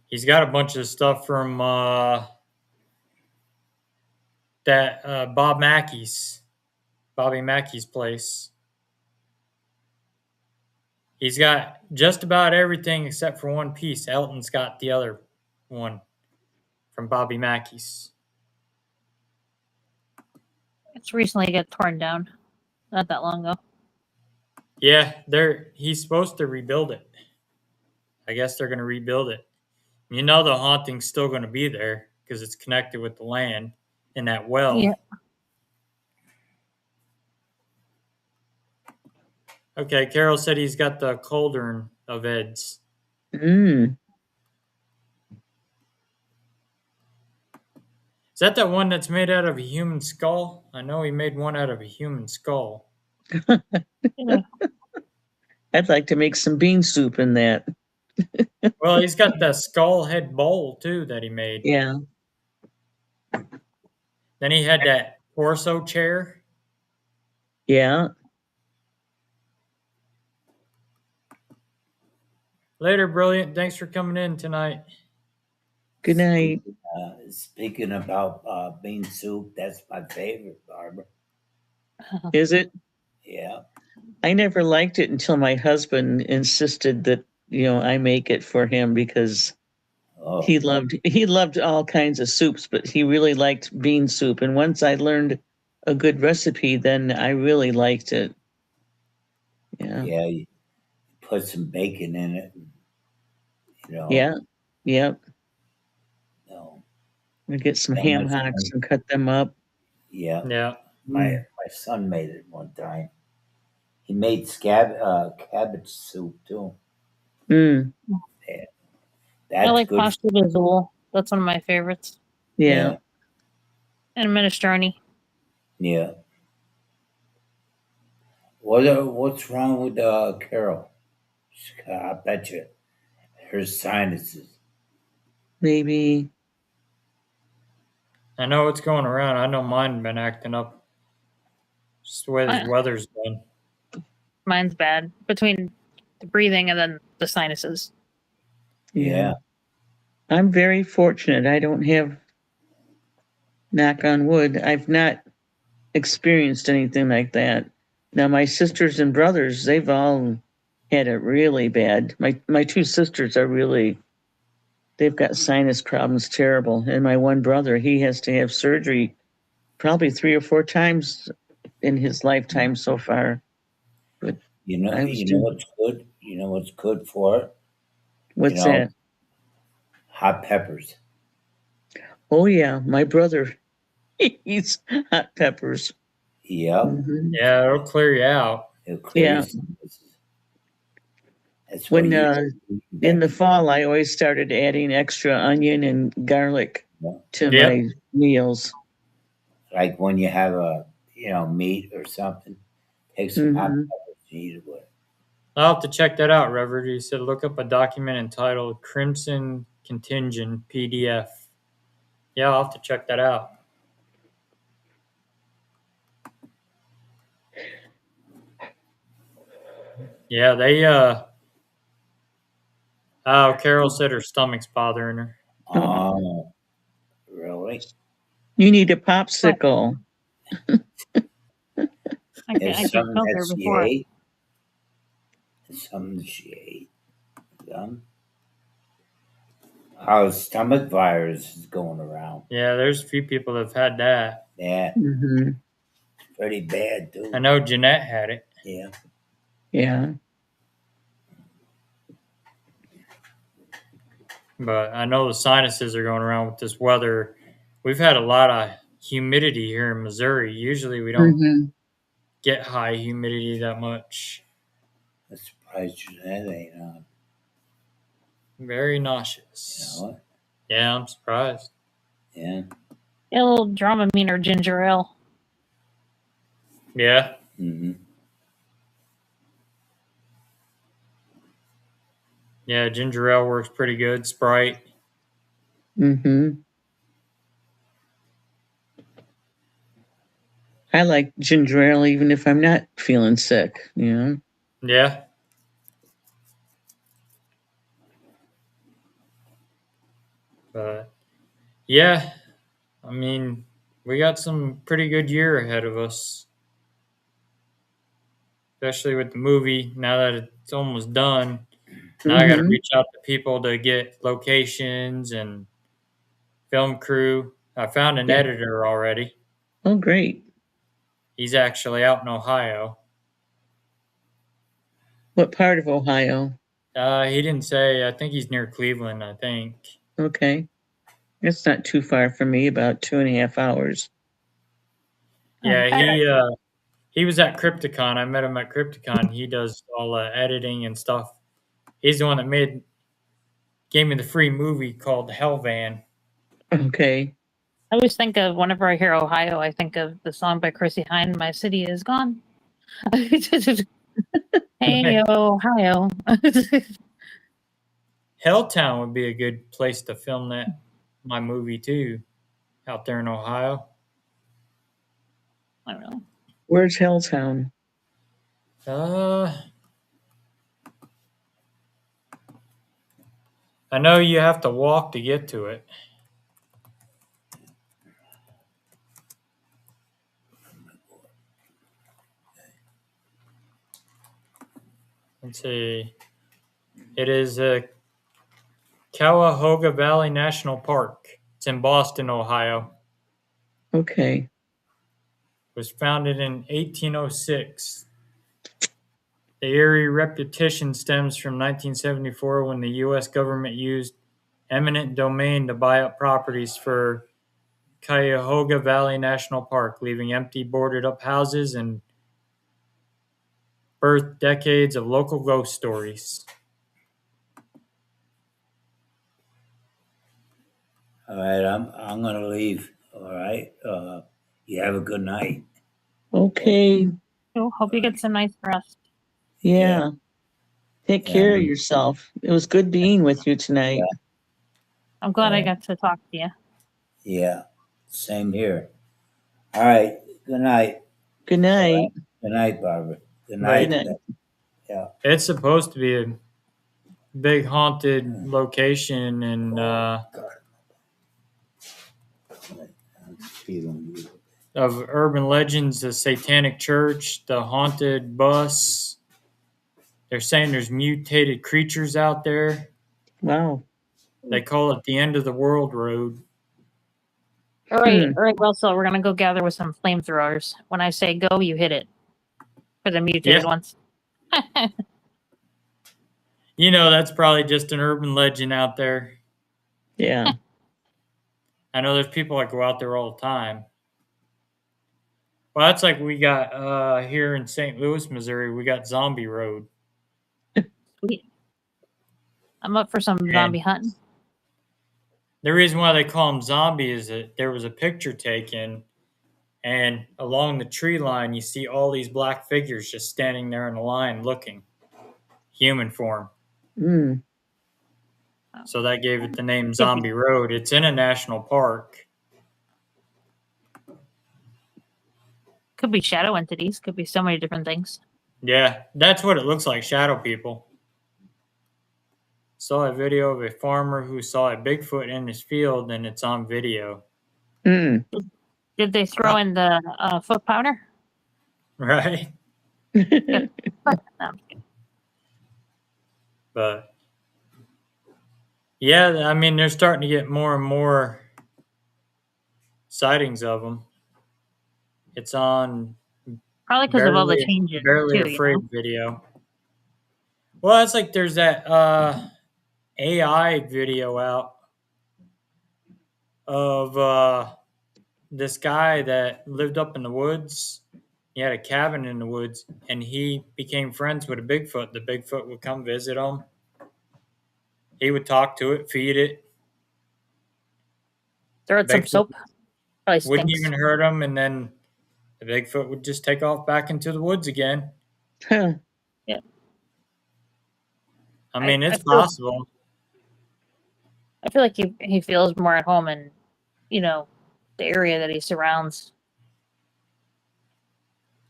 He's got a bunch of stuff from that Bobby Mackey's place. He's got just about everything except for one piece. Elton's got the other one from Bobby Mackey's. It's recently got torn down, not that long ago. Yeah, he's supposed to rebuild it. I guess they're going to rebuild it. You know the haunting's still going to be there because it's connected with the land and that well. Yeah. Okay, Carol said he's got the cauldron of Ed's. Mm. Is that one that's made out of a human skull? I know he made one out of a human skull. Yeah. I'd like to make some bean soup in that. Well, he's got the skull head bowl too that he made. Yeah. Then he had that torso chair. Yeah. Later, Brilliant. Thanks for coming in tonight. Good night. Speaking about bean soup, that's my favorite, Barbara. Is it? Yeah. I never liked it until my husband insisted that I make it for him because Oh, he loved all kinds of soups, but he really liked bean soup. And once I learned a good recipe, then I really liked it. Yeah. yeah. You put some bacon in it. You know, Yeah. Yep. you know, We get some that ham much hocks fun. and cut them up. Yeah. Yeah. Mm. My son made it one time. He made cabbage soup too. Mm. Yeah, I that's like good. pasta visual. That's one of my favorites. Yeah. Yeah, And minestrone. yeah. What's wrong with Carol? I bet you her sinuses. Maybe. I know it's going around. I know mine been acting up. Just the way this Uh, weather's been. Mine's bad between the breathing and then the sinuses. Yeah. Yeah, I'm very fortunate. I don't have, knock on wood, I've not experienced anything like that. Now, my sisters and brothers, they've all had it really bad. My two sisters are really, they've got sinus problems terrible. And my one brother, he has to have surgery probably 3 or 4 times in his lifetime so far. But I was you know doing, what's good. You know what's good for it. You what's know, that? hot peppers. Oh, yeah, my brother, he eats hot peppers. Yep, Hmm. Yeah, it'll clear you out. it'll clear your Yeah. sinuses. That's what When you should do in back the in. fall, I always started adding extra onion and garlic You to Yep. my meals. Like when you have a meat or something, take some hot Hmm. peppers and eat it with. I'll have to check that out, Reverend. You said look up a document entitled Crimson Contingent PDF. Yeah, I'll have to check that out. Yeah, they oh, Carol said her stomach's bothering her. Oh, Oh, really? you need a But popsicle. I It's could something tell that her she before. ate. It's something that she ate. Yum. How stomach virus is going around. Yeah, there's a few people that have had that. Yeah, Hmm. it's pretty bad I too. know Jeanette had it, Yeah. Yeah. but I know the sinuses are going around with this weather. We've had a lot of humidity here in Missouri. Usually we don't Hmm. get high humidity that much. I'm surprised that ain't on. Very You nauseous. know what? Yeah, I'm surprised. Yeah. Get a little Dramamine or ginger ale. Yeah. Mm-hmm. Yeah, ginger ale works pretty good. Sprite. Hmm. I like ginger ale even if I'm not feeling sick. Yeah. But yeah, I mean, we got some pretty good year ahead of us, especially with the movie. Now that it's almost done, now I got to Hmm. reach out to people to get locations and film crew. I found an Yeah. editor already. Oh, great. He's actually out in Ohio. What part of Ohio? He didn't say. I think he's near Cleveland. I think. Okay. It's not too far from me, about 2.5 hours. Yeah, Better. he was at Crypticon. I met him at Crypticon. He does all editing and stuff. He's the one that gave me the free movie called Hell Van. Okay. I always think of whenever I hear Ohio, I think of the song by Chrissy Hynde, "My City Is Gone." Hey, Ohio. I Helltown would be a good place to film my movie too, out there in Ohio. don't know. Where's Helltown? Uh, I know you have to walk to get to it. Let's see. It is a Cuyahoga Valley National Park. It's in Boston, Ohio. Okay. It was founded in 1806. The eerie reputation stems from 1974 when the U.S. government used eminent domain to buy up properties for Cuyahoga Valley National Park, leaving empty, boarded-up houses and birthed decades of local ghost stories. All right, I'm gonna leave. All right. You have a good night. Okay. So hope you get some nice rest. Yeah. Take Yeah. care of yourself. It was good being with you tonight. I'm glad I Yeah. got to talk to you. Yeah. Same here. All right. Good night. Good night. Good night, Barbara. Good Right. night. Good night. Yeah. It's supposed to be a big haunted location and God. I'm feeling you. of urban legends, the Satanic Church, the haunted bus. They're saying there's mutated creatures out there. Wow. They call it the end of the world road. All right, well, so we're gonna go gather with some flamethrowers. When I say go, you hit it for the mutated Yeah. ones. You know, that's probably just an urban legend out there. Yeah. I know there's people that go out there all the time. Well, that's like we got here in St. Louis, Missouri, we got Zombie Road. Sweet. I'm up for some zombie hunting. The reason why they call them zombie is that there was a picture taken, and along the tree line, you see all these black figures just standing there in a line looking. Human form. Mm. So that gave it the name Zombie Road. It's in a national park. Could be shadow entities. Could be so many different things. Yeah, that's what it looks like, shadow people. Saw a video of a farmer who saw a Bigfoot in his field, and it's on video. Mm. Did they throw in the foot powder? Right? No, I'm just kidding. But yeah, I mean, they're starting to get more and more sightings of them. It's on Probably because of all the changes Barely too. Afraid video. Well, it's like there's that AI video out of this guy that lived up in the woods. He had a cabin in the woods, and he became friends with a Bigfoot. The Bigfoot would come visit him. He would talk to it, feed it. Throw it some Bigfoot soap. Probably wouldn't stinks. even hurt him, and then the Bigfoot would just take off back into the woods again. Huh. I mean, it's feel- possible. I feel like he feels more at home in, the area that he surrounds.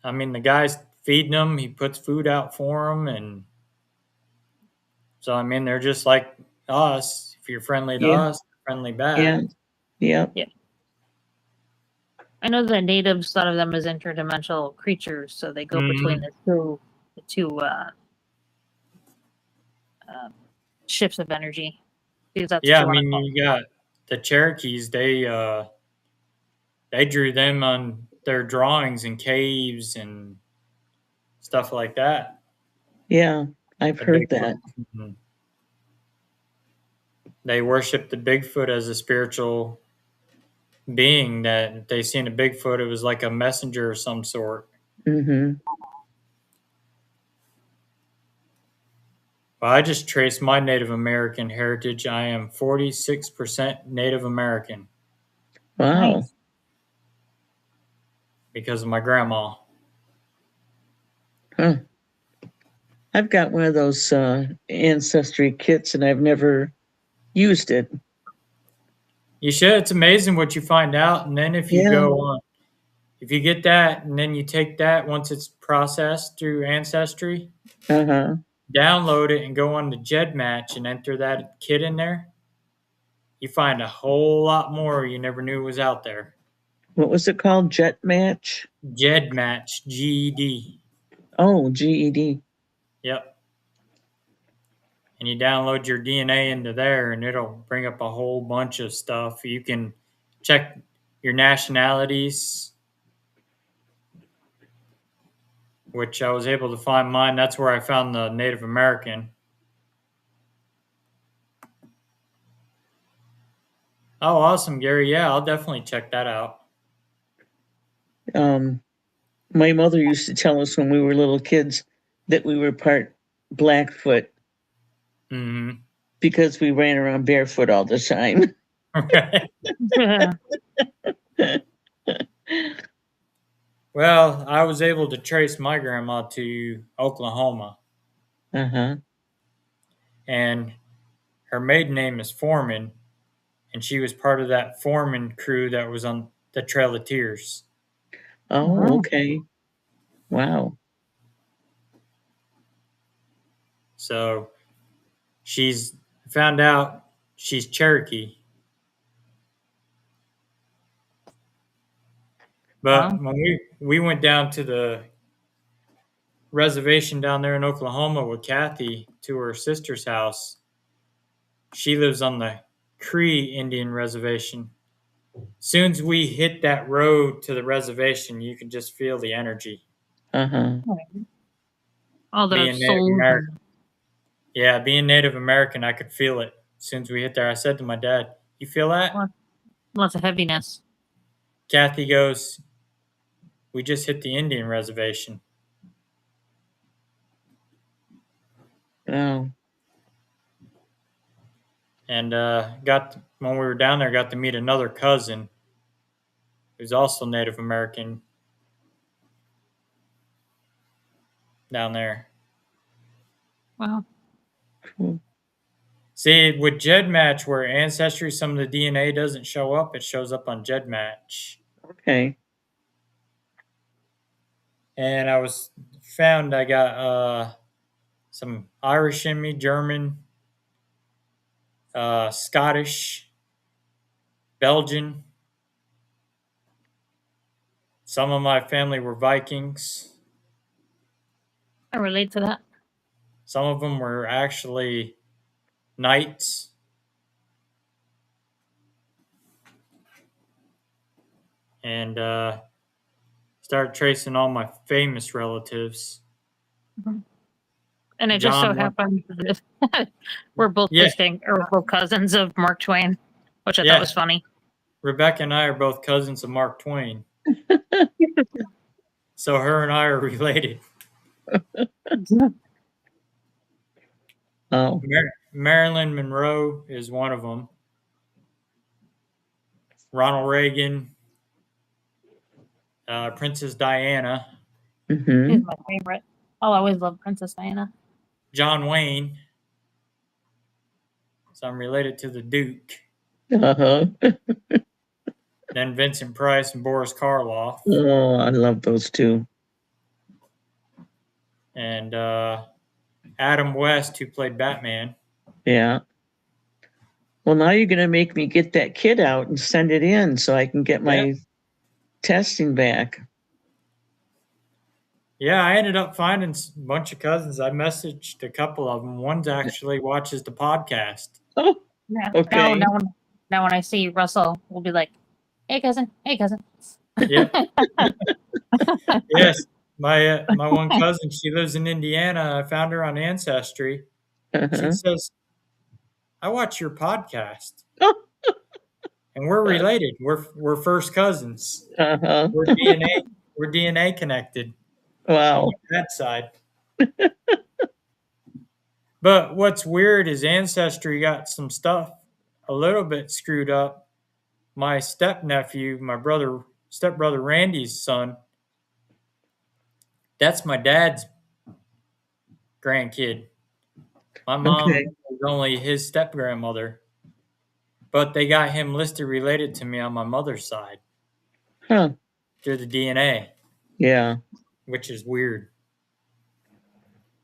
I mean, the guy's feeding them. He puts food out for them, and so I mean, they're just like us. If you're friendly to Yeah. us, they're friendly back. Yeah. Yep. I know the natives thought of them as interdimensional creatures, so they go between the two shifts of energy. Because that's Yeah, I what mean, you got the Cherokees. They drew them on their drawings in caves and stuff like that. Yeah. I've The heard Bigfoot. that. They worshiped the Bigfoot as a spiritual being. That they seen a Bigfoot, it was like a messenger of some sort. Mm-hmm. Well, I just traced my Native American heritage. I am 46% Native American Wow. Nice. because of my grandma. Huh. I've got one of those ancestry kits, and I've never used it. You should. It's amazing what you find out. And then if you Yeah. go on, if you get that and then you take that once it's processed through Ancestry, Uh-huh. download it and go on to GEDmatch and enter that kit in there, you find a whole lot more you never knew was out there. What was it called? Jet Match? GEDmatch, GED. Oh, GED. Yep. and you download your DNA into there, and it'll bring up a whole bunch of stuff. You can check your nationalities, which I was able to find mine. That's where I found the Native American. Oh, awesome, Gary. Yeah, I'll definitely check that out. My mother used to tell us when we were little kids that we were part Blackfoot Mm-hmm. because we ran around barefoot all the time. Well, I was able to trace my grandma to Oklahoma, Uh-huh. and her maiden name is Foreman, and she was part of that Foreman crew that was on the Trail of Tears. Oh, okay. Wow. So she's found out she's Cherokee. But Wow. when we went down to the reservation down there in Oklahoma with Kathy to her sister's house, she lives on the Cree Indian reservation. Soon as we hit that road to the reservation, you can just feel the energy. Uh-huh. All the Being Native souls. American. Yeah, being Native American, I could feel it. As soon as we hit there, I said to my dad, "You feel that?" Lots of heaviness. Kathy goes, "We just hit the Indian reservation." Wow. And when we were down there, got to meet another cousin who's also Native American down there. Wow. Cool. See, with GEDmatch, where Ancestry, some of the DNA doesn't show up, it shows up on GEDmatch. Okay. And I got some Irish in me, German, Scottish, Belgian. Some of my family were Vikings. I relate to that. Some of them were actually knights. And started tracing all my famous relatives. And it just so John happened that we're both we're both cousins of Mark Twain, which I thought was funny. Rebecca and I are both cousins of Mark Twain. So her and I are related. Oh. Marilyn Monroe is one of them. Ronald Reagan, Princess Diana, Mm-hmm. He's my favorite. I'll always love Princess Diana. John Wayne. So I'm related to the Duke. Uh-huh. Then Vincent Price and Boris Karloff. Oh, I love those two. And Adam West, who played Batman. Yeah. Well, now you're going to make me get that kit out and send it in so I can get my testing back. Yeah, I ended up finding a bunch of cousins. I messaged a couple of them. One's actually watches the podcast. Oh, Yeah. okay. Now when I see Russell, we'll be like, "Hey cousin, hey cousin." Yep. Yes, my one cousin. She lives in Indiana. I found her on Ancestry. She Uh-huh. says, "I watch your podcast, Oh. and we're related. We're first cousins. Uh-huh. We're DNA connected on Wow. that side." But what's weird is Ancestry got some stuff a little bit screwed up. My stepnephew, stepbrother Randy's son, that's my dad's grandkid. My mom Okay. was only his step grandmother, but they got him listed related to me on my mother's side Huh. through the DNA, Yeah. which is weird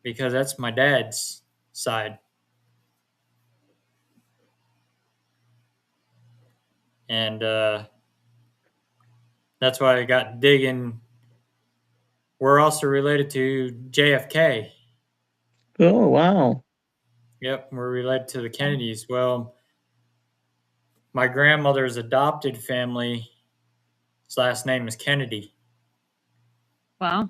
because that's my dad's side. And that's why I got digging. We're also related to JFK. Oh, wow. Yep, we're related to the Kennedys. Well, my grandmother's adopted family, his last name is Kennedy. Wow.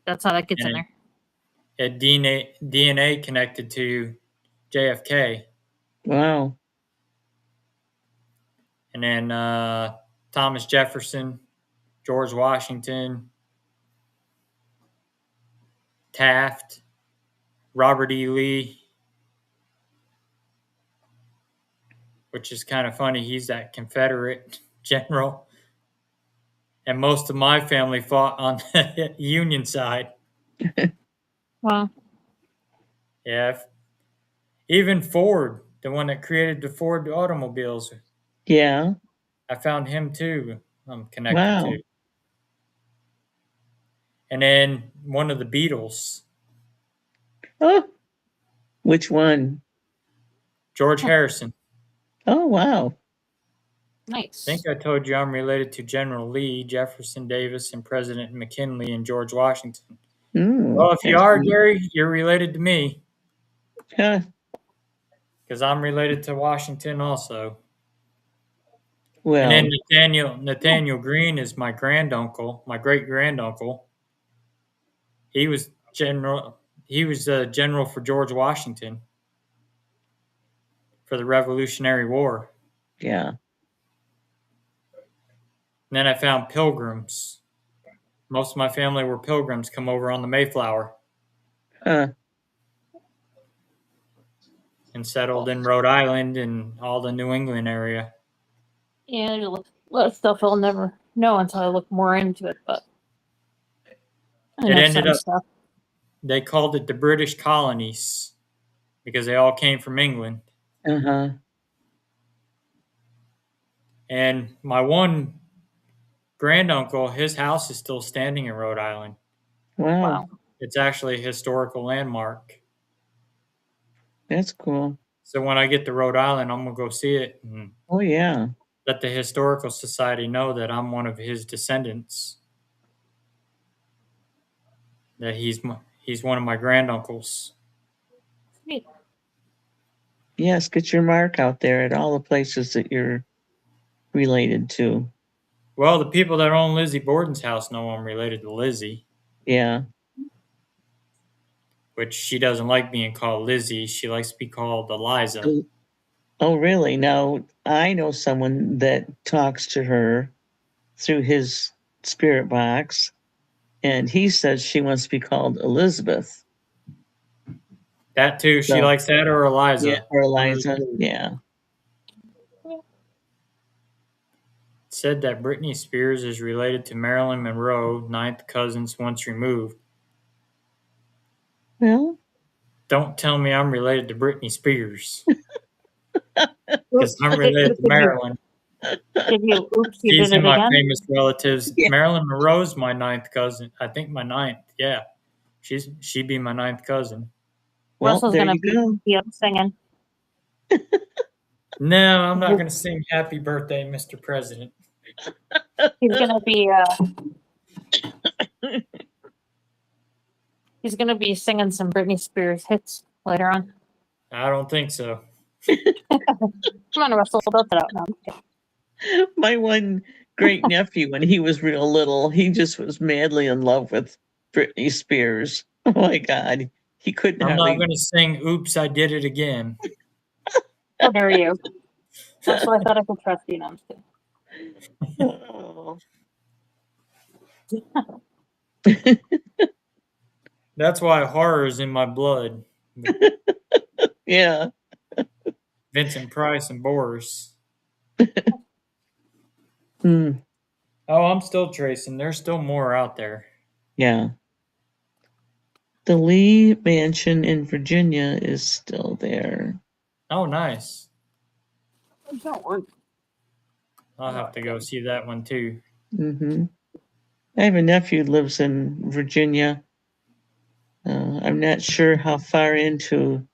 That's how that gets in And there. it DNA connected to JFK. Wow. And then Thomas Jefferson, George Washington, Taft, Robert E. Lee, which is kind of funny. He's that Confederate general. And most of my family fought on the Union side. Wow. Yeah. Even Ford, the one that created the Ford automobiles, Yeah. I found him too. I'm connected Wow. to. And then one of the Beatles, Oh, which one? George Harrison. Oh, wow. I Nice. think I told you I'm related to General Lee, Jefferson Davis, and President McKinley and George Washington. Well, if you That's are, neat. Gary, you're related to me Huh. because I'm related to Washington also. And Well, then Nathaniel Green is my granduncle, my great granduncle. He was general. He was a general for George Washington for the Revolutionary War. yeah. And then I found pilgrims. Most of my family were pilgrims, come over on the Mayflower Huh. and settled in Rhode Island and all the New England area. Yeah, there's a lot of stuff I'll never know until I look more into it, but I It know ended some up, stuff. they called it the British colonies because they all came from England. Uh-huh. And my one granduncle, his house is still standing in Rhode Island. Wow. Wow. It's actually a historical landmark. That's cool. So when I get to Rhode Island, I'm going to go see it and Oh, yeah. let the Historical Society know that I'm one of his descendants, that he's one of my granduncles. Neat. Yes, get your mark out there at all the places that you're related to. Well, the people that own Lizzie Borden's house know I'm related to Lizzie, Yeah. which she doesn't like being called Lizzie. She likes to be called Eliza. Oh, really? Now, I know someone that talks to her through his spirit box, and he says she wants to be called Elizabeth. That too, she So, likes that or Eliza. yeah, or One of the Eliza. two. Yeah. It said that Britney Spears is related to Marilyn Monroe, ninth cousins once removed. Well, Don't tell me I'm related to Britney Spears because Oops. I'm related to Marilyn. Did you? Oops, you She's did in it my again. famous relatives. Yeah. Marilyn Monroe's my ninth cousin. I think my ninth. Yeah, she'd be my ninth cousin. well, Russell's there gonna you go. be up singing. No, I'm not going to sing "Happy Birthday, Mr. President." He's gonna be he's gonna be singing some Britney Spears hits later on. I don't think so. Come on, Russell, belt it out now. My one great nephew, when he was real little, he just was madly in love with Britney Spears. Oh my God. He couldn't I'm not hardly. going to sing "Oops, I Did It Again." How dare you? Russell, I thought I could trust you. No, I'm just kidding. Oh. That's why horror is in my blood. Yeah. Vincent Price and Boris. Hmm. Oh, I'm still tracing. There's still more out there. Yeah. The Lee Mansion in Virginia is still there. Oh, nice. It's not work. I'll have to go see that one too. Mm-hmm. I have a nephew who lives in Virginia. I'm not sure how far into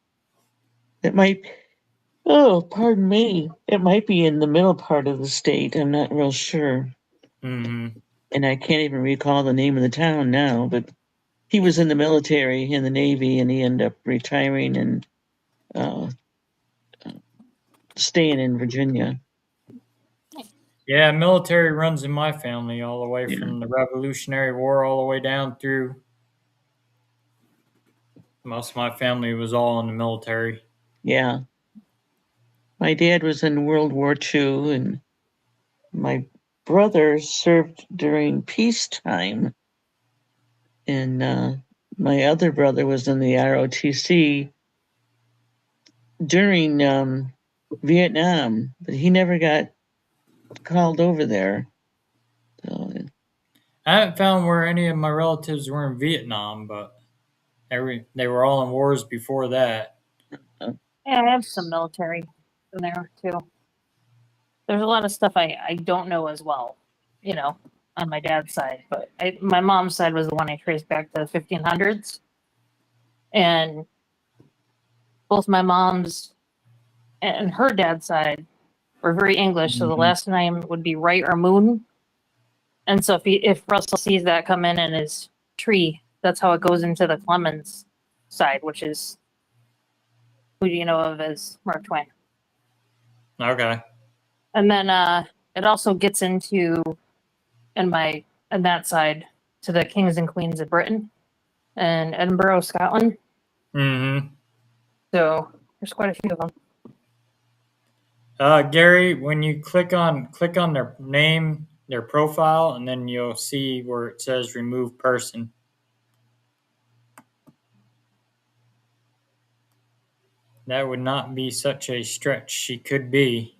it might. Oh, pardon me. It might be in the middle part of the state. I'm not real sure. Mm-hmm. And I can't even recall the name of the town now, but he was in the military, in the Navy, and he ended up retiring and uh, staying in Virginia. Yeah, military runs in my family all the way Yeah. from the Revolutionary War all the way down through. Most of my family was all in the military. Yeah. My dad was in World War II, and my brother served during peacetime. And my other brother was in the ROTC during Vietnam, but he never got called over there. So, I haven't found where any of my relatives were in Vietnam, but they were all in wars before that. Yeah, I have some military in there too. There's a lot of stuff I don't know as well, on my dad's side. But my mom's side was the one I traced back to the 1500s. And both my mom's and her dad's side were very English. So the last name would be Wright or Moon. And so if Russell sees that come in his tree, that's how it goes into the Clemens side, which is who do you know of as Mark Twain. Okay. And then it also gets into on that side to the kings and queens of Britain and Edinburgh, Scotland. Mm-hmm. So there's quite a few of them. Gary, when you click on their name, their profile, and then you'll see where it says remove person. That would not be such a stretch. She could be.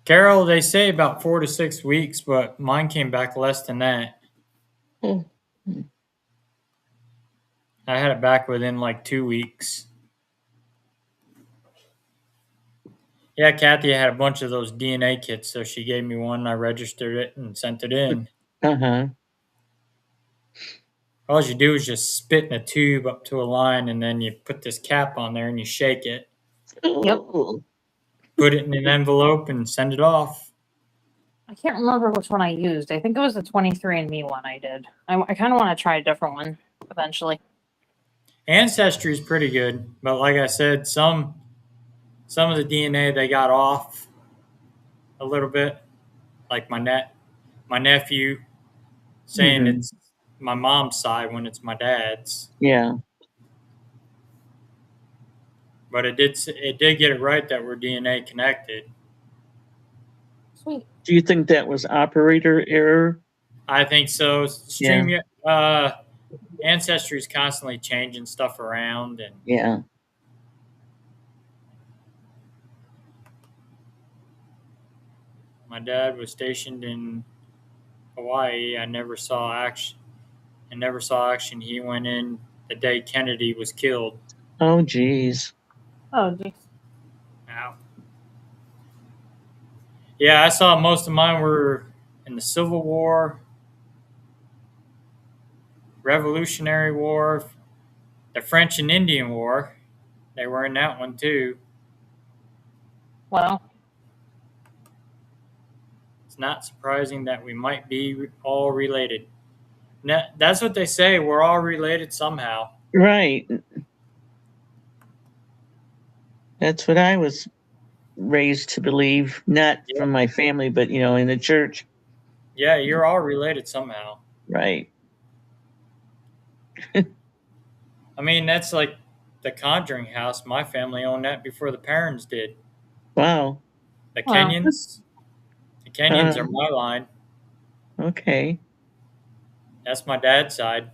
Carol, they say about 4 to 6 weeks, but mine came back less than that. Oh. I had it back within like 2 weeks. Yeah, Kathy had a bunch of those DNA kits, so she gave me one. I registered it and sent it in. Uh-huh. All you do is just spit in a tube up to a line, and then you put this cap on there and you shake it. Yep. Put it in an envelope and send it off. I can't remember which one I used. I think it was the 23andMe one I did. I kind of want to try a different one eventually. Ancestry is pretty good, but like I said, some of the DNA they got off a little bit. Like my nephew saying it's my mom's side when it's my dad's. Yeah. But it did get it right that we're DNA connected. Sweet. Do you think that was operator error? I think so. Ancestry is constantly changing stuff around, and Yeah. my dad was stationed in Hawaii. I never saw action. He went in the day Kennedy was killed. Oh, geez. Oh, geez. Wow. Yeah, I saw most of mine were in the Civil War, Revolutionary War, the French and Indian War. They were in that one too. Well, It's not surprising that we might be all related. That's what they say. We're all related somehow. Right. That's what I was raised to believe, not from my family, but, in the church. Yeah, you're all related somehow. Right. I mean, that's like the Conjuring house. My family owned that before the parents did. Wow. The Wow. Kenyons. The Kenyons are my line. Okay. That's my dad's side.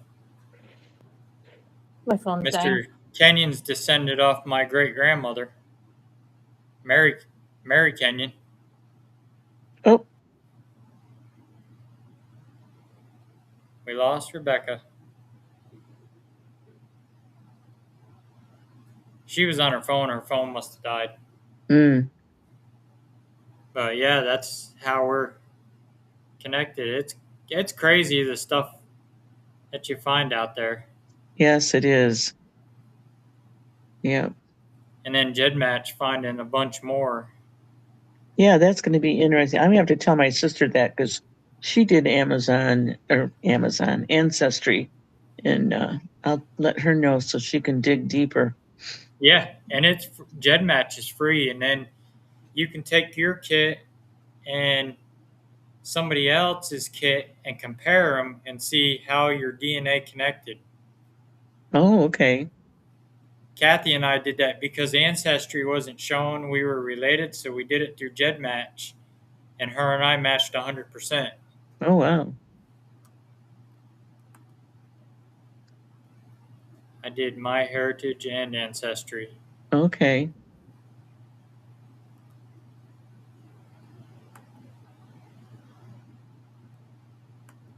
my phone's dying. Mr. Kenyon's descended off my great grandmother, Mary Kenyon. Oh. We lost Rebecca. She was on her phone. Her phone must have died. But yeah, that's how we're connected. It's crazy, the stuff that you find out there. Yes, it is. Yeah. And then GEDmatch finding a bunch more. Yeah, that's going to be interesting. I'm going to have to tell my sister that because she did Ancestry, and I'll let her know so she can dig deeper. Yeah, and it's GEDmatch is free, and then you can take your kit and somebody else's kit and compare them and see how your DNA connected. Oh, okay. Kathy and I did that because Ancestry wasn't shown we were related, so we did it through GEDmatch, and her and I matched 100%. Oh, wow. I did MyHeritage and Ancestry. Okay.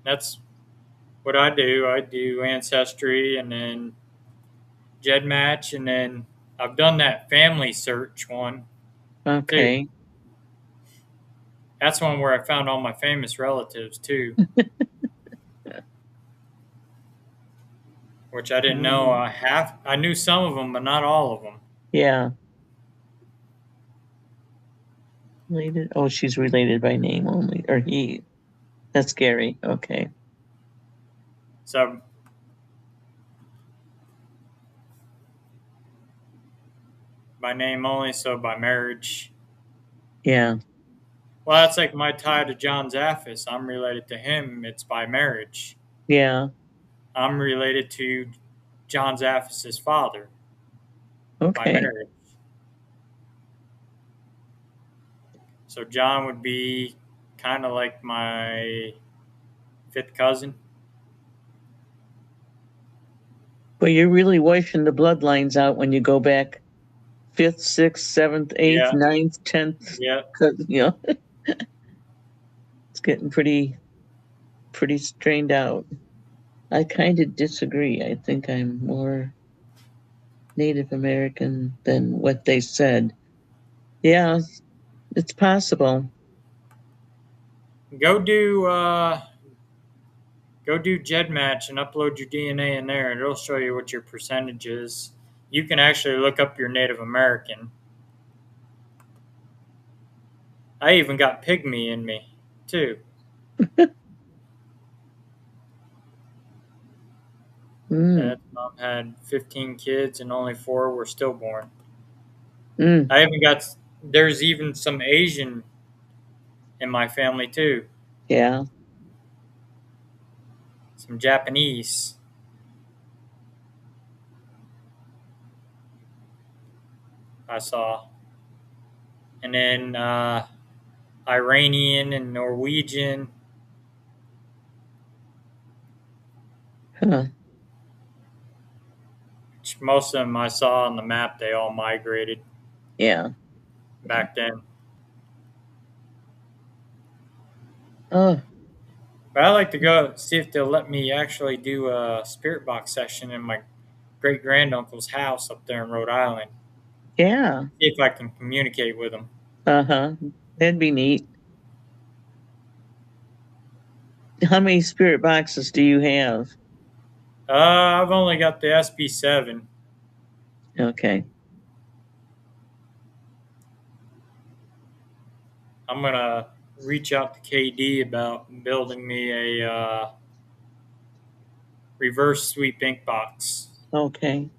That's what I do. I do Ancestry and then GEDmatch, and then I've done that family search one too. Okay. That's one where I found all my famous relatives too, which I didn't know. I knew some of them, but not all of them. Yeah. Related. Oh, she's related by name only, or he. That's Gary. Okay. So by name only, so by marriage. Yeah. Well, that's like my tie to John Zaffis. I'm related to him. It's by marriage. Yeah. I'm related to John Zaffis's father by Okay. marriage. So John would be kind of like my fifth cousin. But you're really washing the bloodlines out when you go back 5th, 6th, 7th, 8th, Yeah, 9th, 10th. yeah. It's getting pretty strained out. I kind of disagree. I think I'm more Native American than what they said. Yeah, it's possible. Go do GEDmatch and upload your DNA in there, and it'll show you what your percentage is. You can actually look up your Native American. I even got pygmy in me too. Mm, That mom had 15 kids and only 4 were stillborn. mm, I even got there's even some Asian in my family too. yeah. Some Japanese. I saw, and then Iranian and Norwegian. Huh. Which most of them I saw on the map. They all migrated Yeah. back then. Oh, But I like to go see if they'll let me actually do a spirit box session in my great granduncle's house up there in Rhode Island. yeah. See if I can communicate with them. Uh-huh. That'd be neat. How many spirit boxes do you have? I've only got the SB7. Okay. I'm gonna reach out to KD about building me a reverse sweep ink box. Okay.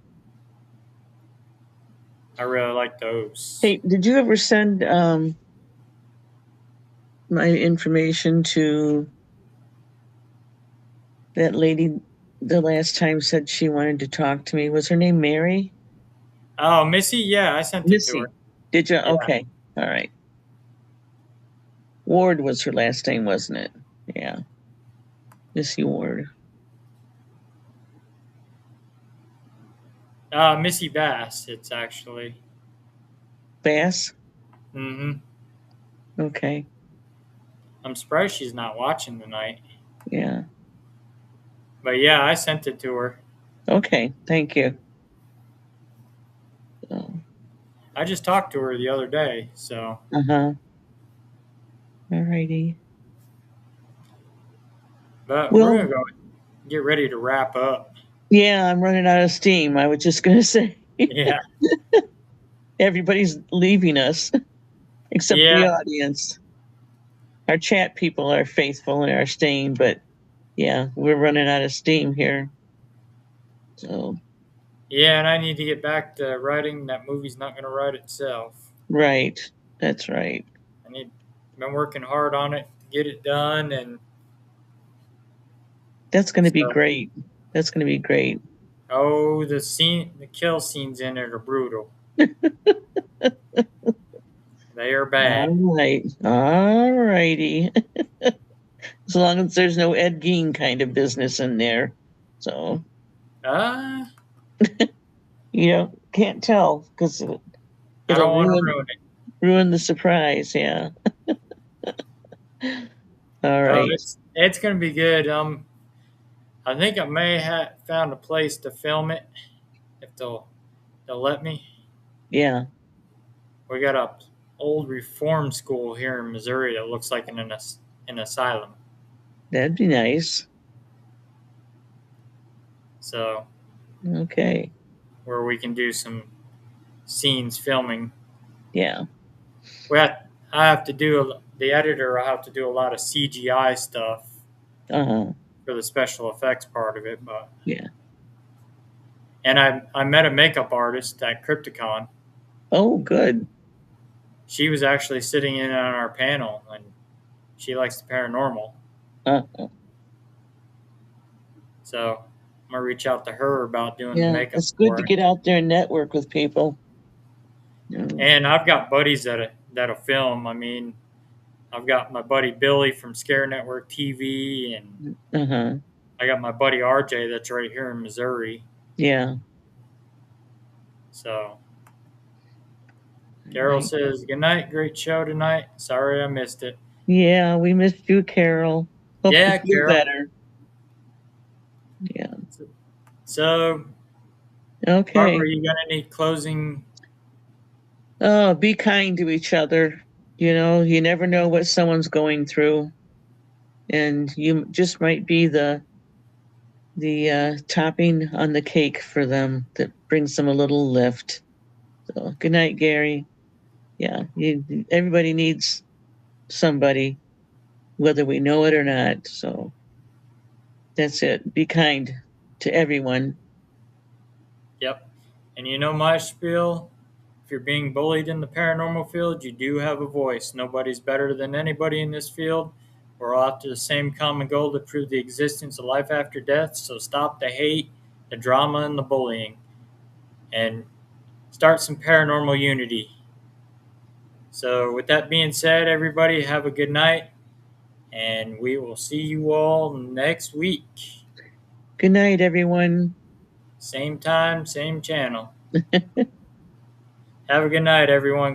I really like those. Hey, did you ever send my information to that lady the last time said she wanted to talk to me? Was her name Mary? Oh, Missy, yeah, I sent it to her. Missy. Did you? Yeah, Okay. All right. Ward was her last name, wasn't it? Yeah. Missy Ward. Missy Bass. It's actually. Bass? Mm-hmm. Okay. I'm surprised she's not watching tonight. Yeah. But yeah, I sent it to her. Okay. Thank you. Oh. I just talked to her the other day, so. Uh-huh. All righty. But we're Well, gonna go get ready to wrap up. yeah, I'm running out of steam. I was just going to say Yeah, everybody's leaving us except the yeah. audience. Our chat people are faithful and are staying, but yeah, we're running out of steam here. So Yeah, and I need to get back to writing. That movie's not going to write itself. right, that's right. Been working hard on it to get it done, and That's going to be so, great. That's going to be great. oh, the kill scenes in it are brutal. They are bad. All right, all righty. As long as there's no Ed Gein kind of business in there, so Uh, can't tell because I it'll don't want to ruin it. ruin the surprise. Yeah. All Oh, right. it's going to be good. I think I may have found a place to film it if they'll let me. Yeah, We got a old reform school here in Missouri that looks like an asylum. that'd be nice. So Okay. where we can do some scenes filming. Yeah. I have to do the editor. I have to do a lot of CGI stuff Uh-huh. for the special effects part of it, but Yeah. and I met a makeup artist at Crypticon. Oh, good. She was actually sitting in on our panel, and she likes the paranormal. Uh-huh. So I'm gonna reach out to her about doing the Yeah, makeup it's good for to it. get out there and network with people. And I've got buddies that'll film. I mean, I've got my buddy Billy from Scare Network TV, and Uh-huh. I got my buddy RJ that's right here in Missouri. Yeah. So Daryl Right. says, "Good night, great show tonight. Sorry I missed it." Yeah, we missed you, Carol. Hope Yeah, you feel Carol. better. Yeah. So, Okay. Barbara, you got any closing? Oh, be kind to each other. You never know what someone's going through, and you just might be the topping on the cake for them that brings them a little lift. So, good night, Gary. Yeah, everybody needs somebody, whether we know it or not. So that's it. Be kind to everyone. Yep. And you know my spiel. If you're being bullied in the paranormal field, you do have a voice. Nobody's better than anybody in this field. We're all after the same common goal to prove the existence of life after death. So stop the hate, the drama, and the bullying, and start some paranormal unity. So, with that being said, everybody have a good night, and we will see you all next week. Good night, everyone. Same time, same channel. Have a good night, everyone.